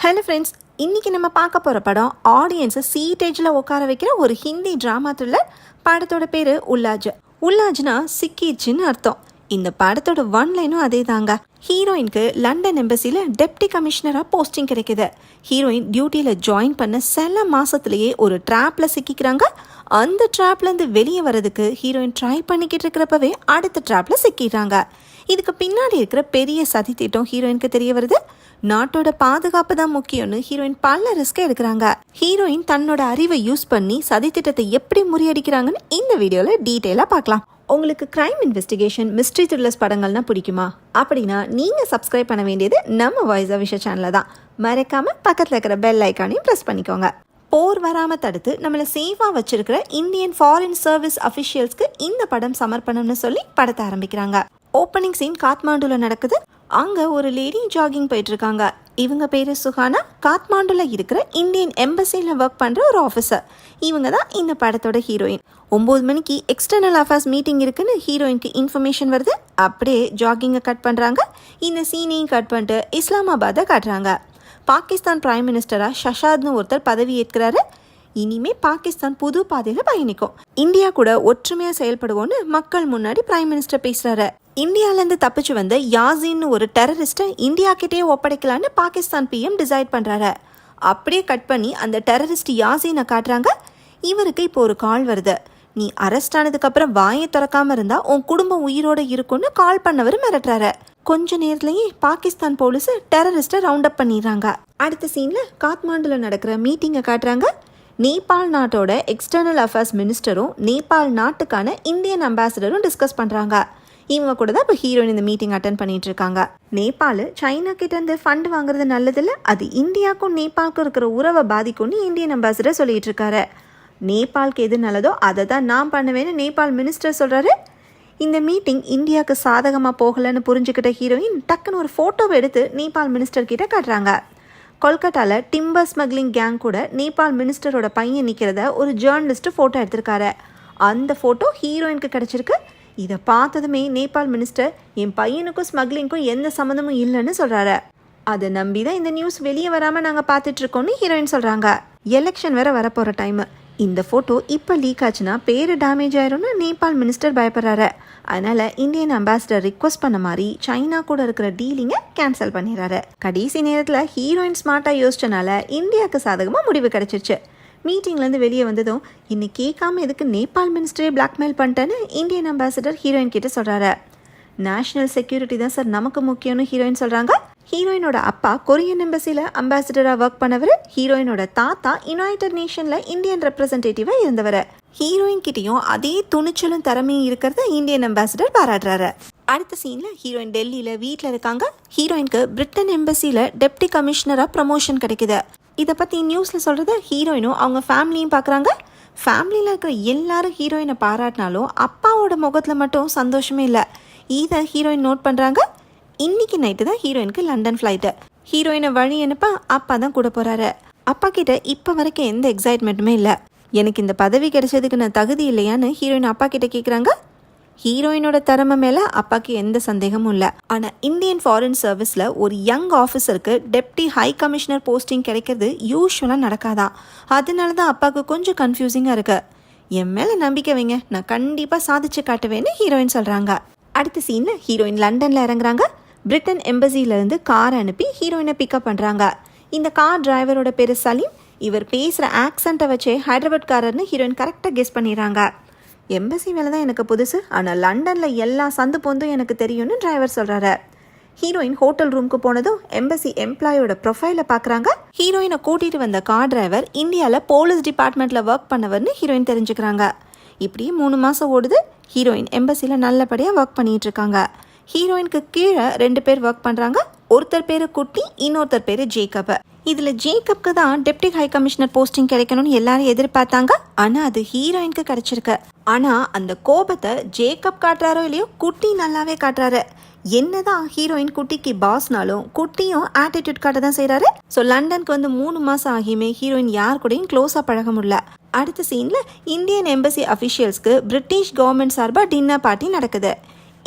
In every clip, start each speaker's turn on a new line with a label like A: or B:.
A: Hello friends, இன்றைக்கி நம்ம பார்க்க போகிற படம் ஆடியன்ஸை சீட்டேஜில் உட்கார வைக்கிற ஒரு ஹிந்தி ட்ராமா த்ரில்லர். படத்தோட பேர் உல்லாஜ். உல்லாஜ்னா சிக்கிச்சுன்னு அர்த்தம். இந்த படத்தோட ஒன்லைனும் அதே தாங்க. ஹீரோயினுக்கு லண்டன் எம்பசியில் டெப்டி கமிஷனராக போஸ்டிங் கிடைக்குது. ஹீரோயின் டியூட்டியில் ஜாயின் பண்ண சில மாதத்துலேயே ஒரு ட்ராப்பில் சிக்கிக்கிறாங்க. அந்த ட்ராப்லேருந்து வெளியே வர்றதுக்கு ஹீரோயின் ட்ரை பண்ணிக்கிட்டு இருக்கிறப்பவே அடுத்த ட்ராப்பில் சிக்கிடுறாங்க. இதுக்கு பின்னாடி இருக்கிற பெரிய சதி திட்டம் ஹீரோயினுக்கு தெரிய வருது. நாட்டோட பாதுகாப்பு தான் முக்கியம்னு ஹீரோயின் பல ரிஸ்க் எடுக்கிறாங்க. ஹீரோயின் தன்னோட அறிவை யூஸ் பண்ணி சதி திட்டத்தை எப்படி முறியடிக்கிறாங்கன்னு இந்த வீடியோவில் டீட்டெயிலாக பார்க்கலாம். உங்களுக்கு கிரைம் இன்வெஸ்டிகேஷன், மிஸ்ட்ரி த்ரில்லர்ஸ் படங்கள்னா பிடிக்குமா? அப்படின்னா நீங்கள் சப்ஸ்கிரைப் பண்ண வேண்டியது நம்ம வாய்ஸ் ஆஃப் விஷ சேனலில் தான். மறக்காமல் பக்கத்தில் இருக்கிற பெல் ஐக்கானையும் ப்ரெஸ் பண்ணிக்கோங்க. போர் வராமல் தடுத்து நம்மளை சேஃபாக வச்சிருக்கிற இந்தியன் ஃபாரின் சர்வீஸ் அஃபிஷியல்ஸ்க்கு இந்த படம் சமர்ப்பணம்னு சொல்லி படத்தை ஆரம்பிக்கிறாங்க. ஓப்பனிங் சீன் காத்மாண்டுல நடக்குது. அங்கே ஒரு லேடி ஜாகிங் போயிட்டு இருக்காங்க. இவங்க பேரு சுஹானா. காத்மாண்டுல இருக்கிற இந்தியன் எம்பசியில் ஒர்க் பண்ணுற ஒரு ஆஃபீஸர். இவங்க தான் இந்த படத்தோட ஹீரோயின். 9 மணிக்கு எக்ஸ்டர்னல் அஃபேர்ஸ் மீட்டிங் இருக்குன்னு ஹீரோயினுக்கு இன்ஃபர்மேஷன் வருது. அப்படியே ஜாகிங்கை கட் பண்ணுறாங்க. இந்த சீனையும் கட் பண்ணிட்டு இஸ்லாமாபாத்தை காட்டுறாங்க. பாகிஸ்தான் பிரைம் மினிஸ்டராக ஷஷாத்னு ஒருத்தர் பதவி ஏற்கிறாரு. இனிமே பாகிஸ்தான் புது பாதையில் பயணிக்கும். இந்தியா கூட ஒற்றுமையாக செயல்படுவோன்னு மக்கள் முன்னாடி பிரைம் மினிஸ்டர் பேசுறாரு. இந்தியாவிலேருந்து தப்பிச்சு வந்த யாசின்னு ஒரு டெரரிஸ்ட்டை இந்தியா கிட்டே ஒப்படைக்கலான்னு பாகிஸ்தான் பிஎம் டிசைட் பண்ணுறாரு. அப்படியே கட் பண்ணி அந்த டெரரிஸ்ட் யாசினை காட்டுறாங்க. இவருக்கு இப்போ ஒரு கால் வருது. நீ அரெஸ்ட் ஆனதுக்கப்புறம் வாயை திறக்காம இருந்தா உன் குடும்பம் உயிரோடு இருக்கும்னு கால் பண்ணவர் மிரட்டுறாரு. கொஞ்ச நேரத்துலயே பாகிஸ்தான் போலீஸ் டெரரிஸ்ட்டை ரவுண்ட் அப் பண்ணிடுறாங்க. அடுத்த சீன்ல காத்மாண்டுல நடக்கிற மீட்டிங்கை காட்டுறாங்க. நேபாள் நாட்டோட எக்ஸ்டர்னல் அஃபேர்ஸ் மினிஸ்டரும் நேபாள் நாட்டுக்கான இந்தியன் அம்பாசிடரும் டிஸ்கஸ் பண்ணுறாங்க. இவங்க கூட தான் இப்போ ஹீரோயின் இந்த மீட்டிங் அட்டன் பண்ணிட்டு இருக்காங்க. நேபாள் சைனா கிட்ட இருந்து ஃபண்ட் வாங்குறது நல்லதில்ல, அது இந்தியாவுக்கும் நேபாளுக்கும் இருக்கிற உறவை பாதிக்கும்னு இந்தியன் அம்பாசிடர் சொல்லிட்டு இருக்காரு. நேபாளுக்கு எது நல்லதோ அதை தான் நான் பண்ணுவேன்னு நேபாள் மினிஸ்டர் சொல்றாரு. இந்த மீட்டிங் இந்தியாவுக்கு சாதகமாக போகலன்னு புரிஞ்சுக்கிட்ட ஹீரோயின் டக்குன்னு ஒரு ஃபோட்டோவை எடுத்து நேபாள் மினிஸ்டர் கிட்ட காட்டுறாங்க. கொல்கட்டாவில் டிம்பர் ஸ்மக்லிங் கேங் கூட நேபாள் மினிஸ்டரோட பையன் நிற்கிறத ஒரு ஜேர்னலிஸ்ட் ஃபோட்டோ எடுத்திருக்காரு. அந்த ஃபோட்டோ ஹீரோயினுக்கு கிடச்சிருக்கு. இதை பார்த்ததுமே நேபாள் மினிஸ்டர் என் பையனுக்கும் ஸ்மக்லிங்க்கும் எந்த சம்மந்தமும் இல்லைன்னு சொல்கிறாரு. அதை நம்பி தான் இந்த நியூஸ் வெளியே வராமல் நாங்கள் பார்த்துட்ருக்கோன்னு ஹீரோயின் சொல்கிறாங்க. எலெக்ஷன் வேறு வரப்போகிற டைமு. இந்த ஃபோட்டோ இப்போ லீக் ஆச்சுன்னா பேர் டேமேஜ் ஆயிரும்னு நேபாள் மினிஸ்டர் பயப்படுறாரு. அதனால் இந்தியன் அம்பாசிடர் ரிக்வஸ்ட் பண்ண மாதிரி சைனா கூட இருக்கிற டீலிங்கை கேன்சல் பண்ணிடுறாரு. கடைசி நேரத்தில் ஹீரோயின் ஸ்மார்ட்டாக யோசிச்சனால இந்தியாவுக்கு சாதகமாக முடிவு கிடைச்சிருச்சு. மீட்டிங்லேருந்து வெளியே வந்ததும் இன்னும் கேட்காம எதுக்கு நேபாள் மினிஸ்டரே பிளாக்மெயில் பண்ணிட்டேன்னு இந்தியன் அம்பாசிடர் ஹீரோயின் கிட்ட சொல்கிறாரு. நேஷனல் செக்யூரிட்டி தான் சார் நமக்கு முக்கியம்னு ஹீரோயின் சொல்கிறாங்க. ஹீரோயினோட அப்பா கொரியன் எம்பசியில் அம்பாசிடராக ஒர்க் பண்ணவர். ஹீரோயினோட தாத்தா யுனைடெட் நேஷனில் இந்தியன் ரெப்ரசன்டேட்டிவாக இருந்தவர். ஹீரோயின் கிட்டேயும் அதே துணிச்சலும் திறமையும் இருக்கிறத இந்தியன் அம்பாசிடர் பாராட்டுறாரு. அடுத்த சீனில் ஹீரோயின் டெல்லியில் வீட்டில் இருக்காங்க. ஹீரோயினுக்கு பிரிட்டன் எம்பசியில் டெப்டி கமிஷனராக ப்ரமோஷன் கிடைக்குது. இதை பற்றி நியூஸில் சொல்கிறத ஹீரோயினும் அவங்க ஃபேமிலியும் பார்க்குறாங்க. ஃபேமிலியில் இருக்கிற எல்லாரும் ஹீரோயினை பாராட்டினாலும் அப்பாவோட முகத்தில் மட்டும் சந்தோஷமே இல்லை. இதை ஹீரோயின் நோட் பண்ணுறாங்க. இன்னைக்கு நைட்டு தான் ஹீரோயினுக்கு லண்டன் ஃப்ளைட்டு. ஹீரோயினை வழி அனுப்ப அப்பா தான் கூட போகிறாரு. அப்பா கிட்ட இப்போ வரைக்கும் எந்த எக்ஸைட்மெண்ட்டுமே இல்லை. எனக்கு இந்த பதவி கிடைச்சதுக்கு நான் தகுதி இல்லையான்னு ஹீரோயின் அப்பா கிட்ட கேட்குறாங்க. ஹீரோயினோட திறமை மேலே அப்பாவுக்கு எந்த சந்தேகமும் இல்லை. ஆனால் இந்தியன் ஃபாரின் சர்வீஸில் ஒரு யங் ஆஃபீஸருக்கு டெப்டி ஹை கமிஷனர் போஸ்டிங் கிடைக்கிறது யூஸ்வலாக நடக்காதான். அதனால தான் அப்பாவுக்கு கொஞ்சம் கன்ஃபியூசிங்காக இருக்குது. என் மேலே நம்பிக்கை வைங்க, நான் கண்டிப்பாக சாதிச்சு காட்டுவேன்னு ஹீரோயின் சொல்கிறாங்க. அடுத்த சீனில் ஹீரோயின் லண்டனில் இறங்குறாங்க. பிரிட்டன் எம்பசியிலேருந்து காரை அனுப்பி ஹீரோயினை பிக்கப் பண்ணுறாங்க. இந்த கார் டிரைவரோட பேர் சலீம். இவர் பேசுகிற ஆக்சண்ட்டை வச்சே ஹைதராபாத்காரர்னு ஹீரோயின் கரெக்டாக கெஸ் பண்ணிடுறாங்க. எம்பசி வேலை தான் எனக்கு புதுசு, ஆனால் லண்டனில் எல்லா சந்து பொந்தும் எனக்கு தெரியும்னு டிரைவர் சொல்கிறாரு. ஹீரோயின் ஹோட்டல் ரூமுக்கு போனதும் எம்பசி எம்ப்ளாயோட ப்ரொஃபைலை பார்க்குறாங்க. ஹீரோயினை கூட்டிகிட்டு வந்த கார் டிரைவர் இந்தியாவில் போலீஸ் டிபார்ட்மெண்ட்டில் ஒர்க் பண்ணவர்னு ஹீரோயின் தெரிஞ்சுக்கிறாங்க. இப்படியே 3 மாதம் ஓடுது. ஹீரோயின் எம்பசியில் நல்லபடியாக ஒர்க் பண்ணிகிட்டு இருக்காங்க. ஹீரோயினுக்கு கீழே 2 பேர் ஒர்க் பண்ணுறாங்க. ஒருத்தர் பேர் குட்டி, இன்னொருத்தர் பேர் ஜேக்கப். இதில் ஜேக்கப்க்கு தான் டெப்டி ஹை கமிஷனர் போஸ்டிங் கிடைக்கணும்னு எல்லாரும் எதிர்பார்த்தாங்க. ஆனால் அது ஹீரோயினுக்கு கிடைச்சிருக்கு. ஆனால் அந்த கோபத்தை ஜேக்கப் காட்டுறாரோ இல்லையோ குட்டி நல்லாவே காட்டுறாரு. என்னதான் ஹீரோயின் குட்டிக்கு பாஸ்னாலும் குட்டியும் ஆட்டிடியூட் காட்ட தான் செய்கிறாரு. ஸோ லண்டனுக்கு வந்து 3 மாதம் ஆகியுமே ஹீரோயின் யார் கூடயும் க்ளோஸாக பழக முடியல. அடுத்த சீனில் இந்தியன் எம்பசி அஃபிஷியல்ஸ்க்கு பிரிட்டிஷ் கவர்மெண்ட் சார்பாக டின்னர் பார்ட்டி நடக்குது.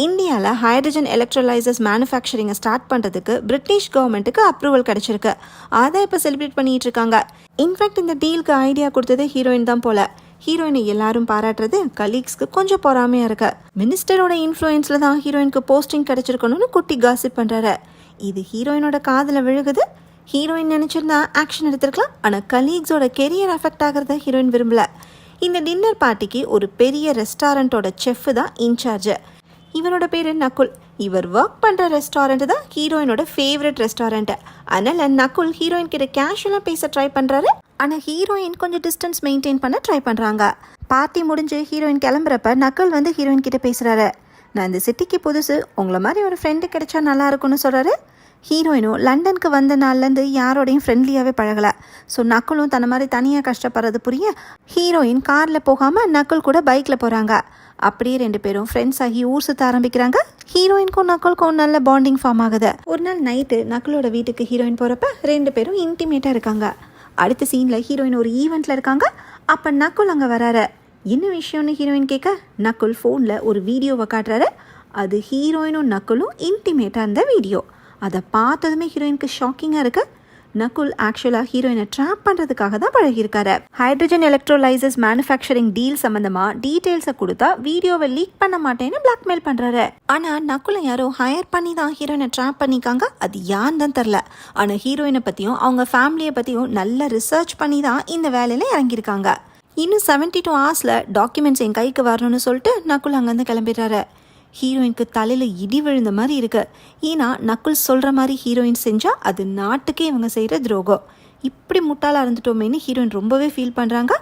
A: இந்தியாவில் ஹைட்ரஜன் எலக்ட்ரோலைசர்ஸ் மேனுஃபேக்சரிங்கை ஸ்டார்ட் பண்ணுறதுக்கு பிரிட்டிஷ் கவர்மெண்ட்டுக்கு அப்ரூவல் கிடச்சிருக்கு. அதை இப்போ செலிப்ரேட் பண்ணிட்டு இருக்காங்க. இன்ஃபேக்ட் இந்த டீலுக்கு ஐடியா கொடுத்தது ஹீரோயின் தான் போல. ஹீரோயினை எல்லாரும் பாராட்டுறது கலீக்ஸ்க்கு கொஞ்சம் பொறாமையாக இருக்கு. மினிஸ்டரோட இன்ஃப்ளூயன்ஸில் தான் ஹீரோயினுக்கு போஸ்டிங் கிடச்சிருக்கணும்னு குட்டி காசிப் பண்ணுறாரு. இது ஹீரோயினோட காதில் விழுகுது. ஹீரோயின் நினச்சிருந்தா ஆக்ஷன் எடுத்திருக்கலாம். ஆனால் கலீக்ஸோட கெரியர் அஃபெக்ட் ஆகிறத ஹீரோயின் விரும்பல. இந்த டின்னர் பார்ட்டிக்கு ஒரு பெரிய ரெஸ்டாரண்ட்டோட செஃப் தான் இன்சார்ஜ். இவரோட பேர் நகுல். இவர் ஒர்க் பண்ணுற ரெஸ்டாரண்ட் தான் ஹீரோயினோட ஃபேவரட் ரெஸ்டாரண்ட். அதனால் நகுல் ஹீரோயின் கிட்ட கேஷுவலாக பேச ட்ரை பண்ணுறாரு. ஆனால் ஹீரோயின் கொஞ்சம் டிஸ்டன்ஸ் மெயின்டைன் பண்ண ட்ரை பண்ணுறாங்க. பார்ட்டி முடிஞ்சு ஹீரோயின் கிளம்புறப்ப நகுல் வந்து ஹீரோயின் கிட்ட பேசுகிறாரு. நான் இந்த சிட்டிக்கு புதுசு, உங்களை மாதிரி ஒரு ஃப்ரெண்டு கிடைச்சா நல்லா இருக்கும்னு சொல்கிறாரு. ஹீரோயினும் லண்டனுக்கு வந்த நாள்லேருந்து யாரோடையும் ஃப்ரெண்ட்லியாகவே பழகலை. ஸோ நக்குலும் தன்னை மாதிரி தனியாக கஷ்டப்படுறது புரிய ஹீரோயின் காரில் போகாமல் நக்குல் கூட பைக்கில் போகிறாங்க. அப்படியே 2 பேரும் ஃப்ரெண்ட்ஸ் ஆகி ஊர் சுற்ற ஆரம்பிக்கிறாங்க. ஹீரோயினுக்கும் நக்குலுக்கும் நல்ல பாண்டிங் ஃபார்ம் ஆகுது. ஒரு நாள் நைட்டு நக்குலோட வீட்டுக்கு ஹீரோயின் போகிறப்ப 2 பேரும் இன்டிமேட்டாக இருக்காங்க. அடுத்த சீனில் ஹீரோயின் ஒரு ஈவெண்ட்டில் இருக்காங்க. அப்போ நக்குல் அங்கே வராரு. என்ன விஷயம்னு ஹீரோயின் கேட்க நக்குல் ஃபோனில் ஒரு வீடியோவை காட்டுறாரு. அது ஹீரோயினும் நக்குலும் இன்டிமேட்டாக இருந்த வீடியோ. அதை பார்த்ததுமே ஹீரோயினுக்கு ஷாக்கிங்காக இருக்கு. நகுல் ஆக்சுவலாக ஹீரோயினை ட்ராப் பண்ணுறதுக்காக தான் பழகியிருக்காரு. ஹைட்ரஜன் எலக்ட்ரோலைசர்ஸ் மேனுஃபேக்சரிங் டீல் சம்மந்தமாக டீட்டெயில்ஸை கொடுத்தா வீடியோவை லீக் பண்ண மாட்டேன்னு பிளாக்மெயில் பண்ணுறாரு. ஆனால் நகுலை யாரோ ஹையர் பண்ணி தான் ஹீரோயினை ட்ராப் பண்ணிக்காங்க. அது யான்னு தான் தெரில. ஆனால் ஹீரோயினை பற்றியும் அவங்க ஃபேமிலியை பற்றியும் நல்ல ரிசர்ச் பண்ணி தான் இந்த வேலையில் இறங்கியிருக்காங்க. இன்னும் 72 ஹவர்ஸில் டாக்குமெண்ட்ஸ் என் கைக்கு வரணும்னு சொல்லிட்டு நகுல் அங்கேருந்து கிளம்பிடுறாரு. ஹீரோயினுக்கு தலையில் இடி விழுந்த மாதிரி இருக்கு. ஏன்னா நக்குல் சொல்கிற மாதிரி ஹீரோயின் செஞ்சால் அது நாட்டுக்கே இவங்க செய்கிற துரோகம். இப்படி முட்டாளாக இருந்துட்டோமேன்னு ஹீரோயின் ரொம்பவே ஃபீல் பண்ணுறாங்க.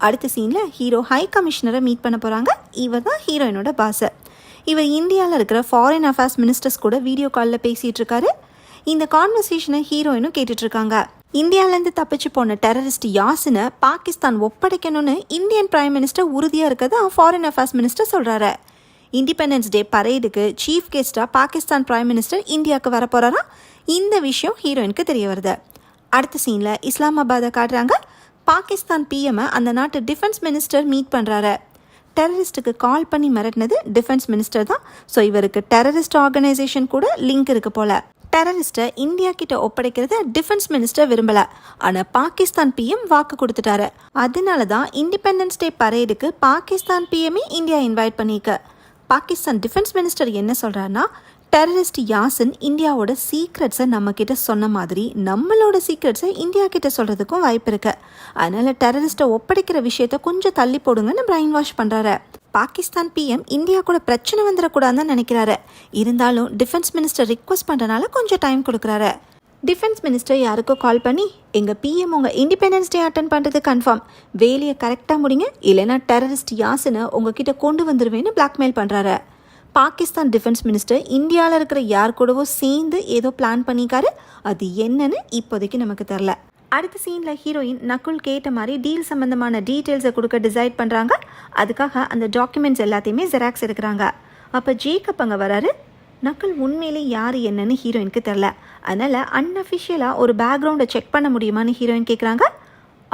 A: அடுத்த சீனில் ஹீரோ ஹை கமிஷனரை மீட் பண்ண போகிறாங்க. இவர் தான் ஹீரோயினோட பாஸ். இவர் இந்தியாவில் இருக்கிற ஃபாரின் அஃபேர்ஸ் மினிஸ்டர்ஸ் கூட வீடியோ காலில் பேசிகிட்டு இருக்காரு. இந்த கான்வர்சேஷனை ஹீரோயினும் கேட்டுட்ருக்காங்க. இந்தியாவிலேருந்து தப்பிச்சு போன டெரரிஸ்ட் யாசினை பாகிஸ்தான் ஒப்படைக்கணும்னு இந்தியன் பிரைம் மினிஸ்டர் உறுதியாக இருக்கிறதா ஃபாரின் அஃபேர்ஸ் மினிஸ்டர் சொல்கிறாரு. இண்டிபெண்டன்ஸ் டே பரேடுக்கு சீஃப் கெஸ்டாக பாகிஸ்தான் பிரைம் மினிஸ்டர் இந்தியாவுக்கு வர போகிறாரா. இந்த விஷயம் ஹீரோயினுக்கு தெரிய வருது. அடுத்த சீனில் இஸ்லாமாபாத்தை காட்டுறாங்க. பாகிஸ்தான் பிஎம்ஐ அந்த நாட்டு டிஃபென்ஸ் மினிஸ்டர் மீட் பண்ணுறாரு. டெரரிஸ்ட்டுக்கு கால் பண்ணி மிரட்டினது டிஃபென்ஸ் மினிஸ்டர் தான். ஸோ இவருக்கு டெரரிஸ்ட் ஆர்கனைசேஷன் கூட லிங்க் இருக்கு போல. டெரரிஸ்ட்டை இந்தியா கிட்ட ஒப்படைக்கிறத டிஃபென்ஸ் மினிஸ்டர் விரும்பலை. ஆனால் பாகிஸ்தான் பிஎம் வாக்கு கொடுத்துட்டாரு. அதனால தான் இண்டிபெண்டன்ஸ் டே பரேடுக்கு பாகிஸ்தான் பிஎம்ஐ இந்தியா இன்வைட் பண்ணியிருக்கு. பாகிஸ்தான் டிஃபென்ஸ் மினிஸ்டர் என்ன சொல்கிறாருன்னா, டெரரிஸ்ட் யாசின் இந்தியாவோட சீக்ரெட்ஸை நம்மக்கிட்ட சொன்ன மாதிரி நம்மளோட சீக்ரெட்ஸை இந்தியா கிட்ட சொல்கிறதுக்கும் வாய்ப்பு இருக்குது. அதனால் டெரரிஸ்ட்டை ஒப்படைக்கிற விஷயத்த கொஞ்சம் தள்ளி போடுங்கன்னு பிரைன் வாஷ் பண்ணுறாரு. பாகிஸ்தான் பிஎம் இந்தியா கூட பிரச்சனை வந்துடக்கூடாதுன்னு நினைக்கிறாரு. இருந்தாலும் டிஃபென்ஸ் மினிஸ்டர் ரிக்வஸ்ட் பண்ணுறதுனால கொஞ்சம் டைம் கொடுக்குறாரு. டிஃபென்ஸ் மினிஸ்டர் யாருக்கோ கால் பண்ணி, எங்கள் பிஎம் உங்கள் இண்டிபெண்டன்ஸ் டே அட்டன் பண்ணுறது கன்ஃபார்ம், வேலையை கரெக்டாக முடிங்க, இல்லைனா டெரரிஸ்ட் யாசினை உங்ககிட்ட கொண்டு வந்துடுவேன்னு பிளாக்மெயில் பண்ணுறாரு. பாகிஸ்தான் டிஃபென்ஸ் மினிஸ்டர் இந்தியாவில் இருக்கிற யார் கூடவோ சேர்ந்து ஏதோ பிளான் பண்ணிக்காரு. அது என்னன்னு இப்போதைக்கு நமக்கு தெரில. அடுத்த சீனில் ஹீரோயின் நகுல் கேட்ட மாதிரி டீல் சம்மந்தமான டீட்டெயில்ஸை கொடுக்க டிசைட் பண்ணுறாங்க. அதுக்காக அந்த டாக்குமெண்ட்ஸ் எல்லாத்தையுமே ஜெராக்ஸ் எடுக்கிறாங்க. அப்போ ஜேக்கப் அங்கே வராரு. நகுல் உண்மையிலே யார் என்னன்னு ஹீரோயினுக்கு தெரில. அதனால் அன்அஃபிஷியலாக ஒரு பேக்ரவுண்டை செக் பண்ண முடியுமான்னு ஹீரோயின் கேட்குறாங்க.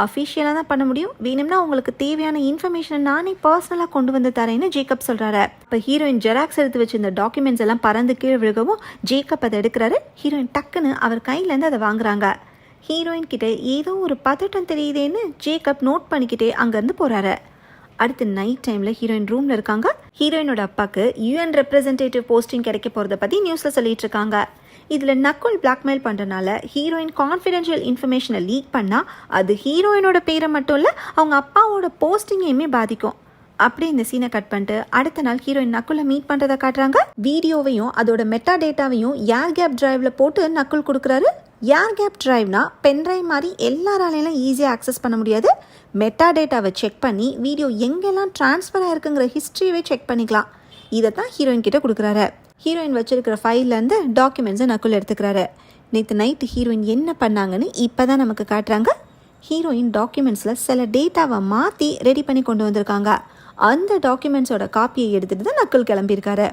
A: அஃபிஷியலாக தான் பண்ண முடியும், வேணும்னா உங்களுக்கு தேவையான இன்ஃபர்மேஷனை நானே பர்சனலாக கொண்டு வந்து தரேன்னு ஜேக்கப் சொல்கிறாரு. இப்போ ஹீரோயின் ஜெராக்ஸ் எடுத்து வச்சிருந்த டாக்குமெண்ட்ஸ் எல்லாம் பறந்து கீழே விழுகவும் ஜேக்கப் அதை எடுக்கிறாரு. ஹீரோயின் டக்குன்னு அவர் கையிலேருந்து அதை வாங்குறாங்க. ஹீரோயின் கிட்ட ஏதோ ஒரு பதட்டம் தெரியுதேன்னு ஜேக்கப் நோட் பண்ணிக்கிட்டே அங்கேருந்து போகிறாரு. அடுத்து நைட் டைமில் ஹீரோயின் ரூமில் இருக்காங்க. ஹீரோயினோட அப்பாவுக்கு UN ரெப்ரசன்டேட்டிவ் போஸ்டிங் கிடைக்க போகிறத பற்றி நியூஸில் சொல்லிட்டு இருக்காங்க. இதில் நக்குல் பிளாக்மெயில் பண்ணுறதுனால ஹீரோயின் கான்ஃபிடென்ஷியல் இன்ஃபர்மேஷனை லீக் பண்ணால் அது ஹீரோயினோட பேரை மட்டும் இல்லை அவங்க அப்பாவோட போஸ்டிங்கையுமே பாதிக்கும். அப்படி இந்த சீனை கட் பண்ணிட்டு அடுத்த நாள் ஹீரோயின் நக்குலை மீட் பண்ணுறதை காட்டுறாங்க. வீடியோவையும் அதோட மெட்டா டேட்டாவையும் ஏர் கேப் டிரைவில் போட்டு நக்குல் கொடுக்குறாரு. ஏர் கேப் டிரைவ்னா பென்ட்ரைவ் மாதிரி எல்லாராலையும் ஈஸியாக ஆக்சஸ் பண்ண முடியாது. மெட்டா டேட்டாவை செக் பண்ணி வீடியோ எங்கெல்லாம் ட்ரான்ஸ்ஃபர் ஆயிருக்குங்கிற ஹிஸ்ட்ரியவே செக் பண்ணிக்கலாம். இதை தான் ஹீரோயின் கிட்ட கொடுக்குறாரு. ஹீரோயின் வச்சிருக்கிற ஃபைல்லேருந்து டாக்குமெண்ட்ஸை நக்குல் எடுத்துக்கிறாரு. நேற்று நைட்டு ஹீரோயின் என்ன பண்ணாங்கன்னு இப்போ தான் நமக்கு காட்டுறாங்க. ஹீரோயின் டாக்குமெண்ட்ஸில் சில டேட்டாவை மாற்றி ரெடி பண்ணி கொண்டு வந்திருக்காங்க. அந்த டாக்குமெண்ட்ஸோட காப்பியை எடுத்துகிட்டு தான் நக்குல் கிளம்பியிருக்காரு.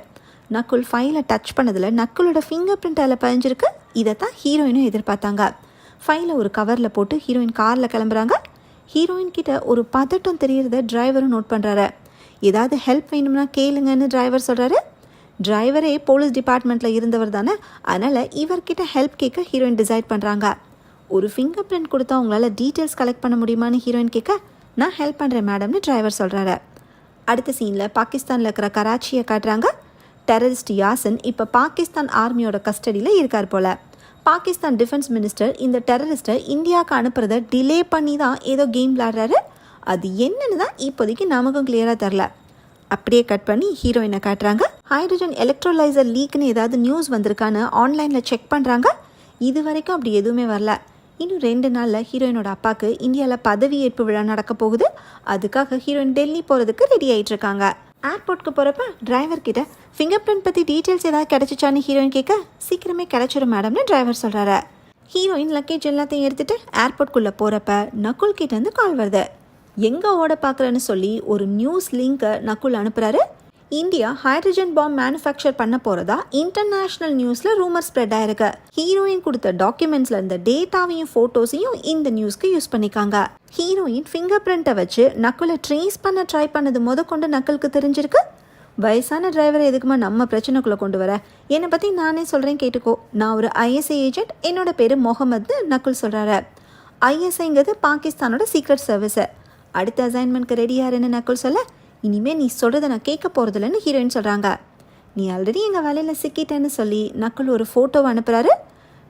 A: நக்குல் ஃபைலை டச் பண்ணதில் நக்குலோட ஃபிங்கர் பிரிண்ட் அதில் பதிஞ்சிருக்கு. இதை தான் ஹீரோயினும் எதிர்பார்த்தாங்க. ஃபைலை ஒரு கவரில் போட்டு ஹீரோயின் காரில் கிளம்புறாங்க. ஹீரோயின் கிட்ட ஒரு பதட்டம் தெரியறத டிரைவரும் நோட் பண்ணுறாரு. ஏதாவது ஹெல்ப் வேணும்னா கேளுங்கன்னு டிரைவர் சொல்கிறாரு. டிரைவரே போலீஸ் டிபார்ட்மெண்ட்டில் இருந்தவர் தானே, அதனால் இவர்கிட்ட ஹெல்ப் கேட்க ஹீரோயின் டிசைட் பண்ணுறாங்க. ஒரு ஃபிங்கர் பிரிண்ட் கொடுத்தா உங்களால் டீட்டெயில்ஸ் கலெக்ட் பண்ண முடியுமான்னு ஹீரோயின் கேட்க, நான் ஹெல்ப் பண்ணுறேன் மேடம்னு டிரைவர் சொல்கிறாரு. அடுத்த சீனில் பாகிஸ்தானில் இருக்கிற கராச்சியை காட்டுறாங்க. டெரரிஸ்ட் யாசின் இப்போ பாகிஸ்தான் ஆர்மியோட கஸ்டடியில் இருக்கார் போல். பாகிஸ்தான் டிஃபென்ஸ் மினிஸ்டர் இந்த டெரரிஸ்ட்டை இந்தியாவுக்கு அனுப்புறதை டிலே பண்ணி தான் ஏதோ கேம் விளாடுறாரு. அது என்னன்னு தான் இப்போதைக்கு நமக்கும் கிளியராக தெரில. அப்படியே கட் பண்ணி ஹீரோயினை காட்டுறாங்க. ஹைட்ரஜன் எலக்ட்ரோலைசர் லீக்னு ஏதாவது நியூஸ் வந்திருக்கான்னு ஆன்லைனில் செக் பண்ணுறாங்க. இது வரைக்கும் அப்படி எதுவுமே வரல. இன்னும் 2 நாளில் ஹீரோயினோட அப்பாவுக்கு இந்தியாவில் பதவியேற்பு விழா நடக்க போகுது. அதுக்காக ஹீரோயின் டெல்லி போகிறதுக்கு ரெடி ஆகிட்டு இருக்காங்க. ஏர்போர்ட்க்கு போகிறப்ப டிரைவர் கிட்ட ஃபிங்கர் பிரிண்ட் பற்றி டீட்டெயில்ஸ் ஏதாவது கிடச்சிச்சான்னு ஹீரோயின் கேட்க, சீக்கிரமே கிடச்சிரும் மேடம்னு டிரைவர் சொல்கிறாரு. ஹீரோயின் லக்கேஜ் எல்லாத்தையும் எடுத்துகிட்டு ஏர்போர்ட்குள்ளே போகிறப்ப நக்குல் கிட்டேருந்து கால் வருது. எங்கே ஓட பார்க்குறேன்னு சொல்லி ஒரு நியூஸ் லிங்க்கை நக்குல் அனுப்புகிறாரு. இந்தியா ஹைட்ரஜன் பாம் மேனுஃபேக்சர் பண்ண போகிறதா இன்டர்நேஷ்னல் நியூஸில் ரூமர் ஸ்ப்ரெட் ஆயிருக்கு. ஹீரோயின் கொடுத்த டாக்குமெண்ட்ஸில் இருந்த டேட்டாவையும் ஃபோட்டோஸையும் இந்த நியூஸ்க்கு யூஸ் பண்ணிக்காங்க. ஹீரோயின் ஃபிங்கர் பிரிண்ட்டை வச்சு நக்குலை ட்ரேஸ் பண்ண ட்ரை பண்ணது கொண்டு நக்கலுக்கு தெரிஞ்சிருக்கு. வயசான டிரைவரை எதுக்குமா நம்ம பிரச்சனைக்குள்ளே கொண்டு வர, என்னை பற்றி நானே சொல்கிறேன் கேட்டுக்கோ, நான் ஒரு ஐஎஸ்ஐ ஏஜென்ட், என்னோட பேர் முகமது நக்குல் சொல்கிறாரு. ஐஎஸ்ஐங்கிறது பாகிஸ்தானோட சீக்ரெட் சர்வீஸு. அடுத்த அசைன்மெண்ட்க்கு ரெடியாருன்னு நக்குல் சொல்ல, இனிமேல் நீ சொல்கிறத நான் கேட்க போகிறதில்லன்னு ஹீரோயின் சொல்கிறாங்க. நீ ஆல்ரெடி எங்கள் வேலையில் சிக்கிட்டேன்னு சொல்லி நக்குல் ஒரு ஃபோட்டோவை அனுப்புகிறாரு.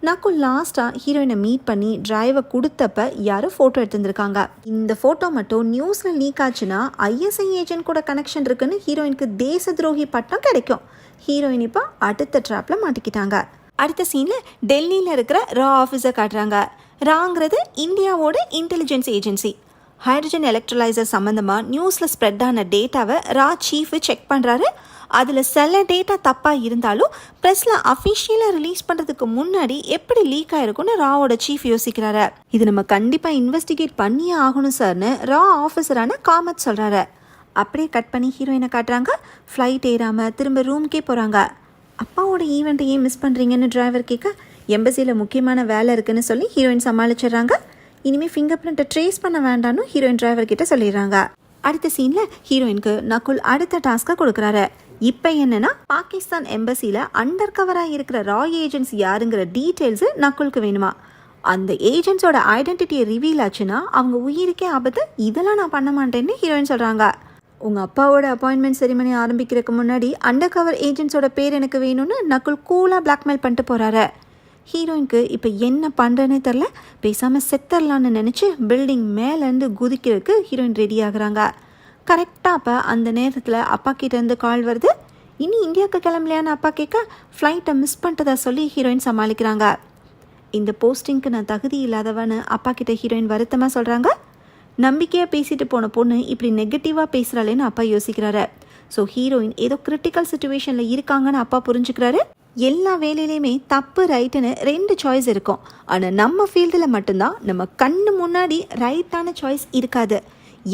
A: நக்குல் லாஸ்ட்டாக ஹீரோயினை மீட் பண்ணி டிரைவை கொடுத்தப்ப யாரும் ஃபோட்டோ எடுத்துருந்துருக்காங்க. இந்த ஃபோட்டோ மட்டும் நியூஸில் லீக் ஆச்சுன்னா ஐஎஸ்ஐ ஏஜென்ட் கூட கனெக்ஷன் இருக்குன்னு ஹீரோயினுக்கு தேச துரோகி பட்டம் கிடைக்கும். ஹீரோயின் இப்போ அடுத்த ட்ராப்பில் மாட்டிக்கிட்டாங்க. அடுத்த சீனில் டெல்லியில் இருக்கிற ரா ஆஃபீஸை காட்டுறாங்க. ராங்கிறது இந்தியாவோட இன்டெலிஜென்ஸ் ஏஜென்சி. ஹைட்ரஜன் எலக்ட்ரோலைசர் சம்மந்தமாக நியூஸில் ஸ்ப்ரெட் ஆன டேட்டாவை ரா சீஃபு செக் பண்ணுறாரு. அதில் சில டேட்டா தப்பாக இருந்தாலும் ப்ரெஸ்ஸில் அஃபிஷியலாக ரிலீஸ் பண்ணுறதுக்கு முன்னாடி எப்படி லீக் ஆகிருக்குன்னு ராவோட சீஃப் யோசிக்கிறாரு. இது நம்ம கண்டிப்பாக இன்வெஸ்டிகேட் பண்ணியே ஆகணும் சார்னு ரா ஆஃபீஸரான காமத் சொல்கிறாரு. அப்படியே கட் பண்ணி ஹீரோயினை காட்டுறாங்க. ஃப்ளைட் ஏறாமல் திரும்ப ரூம்க்கே போகிறாங்க. அப்பாவோட ஈவெண்ட்டை ஏன் மிஸ் பண்ணுறீங்கன்னு டிரைவர் கேட்க, எம்பசியில் முக்கியமான வேலை இருக்குன்னு சொல்லி ஹீரோயின் சமாளிச்சிடுறாங்க. இனிமேல் ஃபிங்கர் பிரிண்ட்டை ட்ரேஸ் பண்ண வேண்டான்னு ஹீரோயின் டிரைவர் கிட்ட சொல்லிடுறாங்க. அடுத்த சீனில் ஹீரோயினுக்கு நக்குல் அடுத்த டாஸ்க்கை கொடுக்குறாரு. இப்போ என்னன்னா, பாகிஸ்தான் எம்பசியில் அண்டர் கவராக இருக்கிற ரா ஏஜென்ட்ஸ் யாருங்கிற டீட்டெயில்ஸு நக்குலுக்கு வேணுமா. அந்த ஏஜென்ட்ஸோட ஐடென்டிட்டியை ரிவீல் ஆச்சுன்னா அவங்க உயிருக்கே ஆபத்து. இதெல்லாம் நான் பண்ண மாட்டேன்னு ஹீரோயின் சொல்கிறாங்க. உங்கள் அப்பாவோட அப்பாயின்மெண்ட் செரிமனி ஆரம்பிக்கிறதுக்கு முன்னாடி அண்டர் கவர் ஏஜென்ட்ஸோட பேர் எனக்கு வேணும்னு நக்குல் கூலாக பிளாக்மெயில் பண்ணிட்டு போகிறாரு. ஹீரோயினுக்கு இப்போ என்ன பண்ணுறேன்னே தெரில. பேசாமல் செத்தரலான்னு நினச்சி பில்டிங் மேலேருந்து குதிக்கிறதுக்கு ஹீரோயின் ரெடி ஆகுறாங்க. கரெக்டாக அப்போ அந்த நேரத்தில் அப்பா கிட்டேருந்து கால் வருது. இனி இந்தியாவுக்கு கிளம்பலையான்னு அப்பா கேட்க, ஃப்ளைட்டை மிஸ் பண்ணிட்டதா சொல்லி ஹீரோயின் சமாளிக்கிறாங்க. இந்த போஸ்டிங்க்கு நான் தகுதி இல்லாதவன்னு அப்பா கிட்ட ஹீரோயின் வருத்தமாக சொல்கிறாங்க. நம்பிக்கையாக பேசிட்டு போன பொண்ணு இப்படி நெகட்டிவாக பேசுகிறாளேன்னு அப்பா யோசிக்கிறாரு. ஸோ ஹீரோயின் ஏதோ கிரிட்டிக்கல் சுச்சுவேஷனில் இருக்காங்கன்னு அப்பா புரிஞ்சுக்கிறாரு. எல்லா வேலையிலையுமே தப்பு ரைட்டுன்னு 2 சாய்ஸ் இருக்கும். ஆனால் நம்ம ஃபீல்டில் மட்டும்தான் நம்ம கண்ணு முன்னாடி ரைட்டான சாய்ஸ் இருக்காது.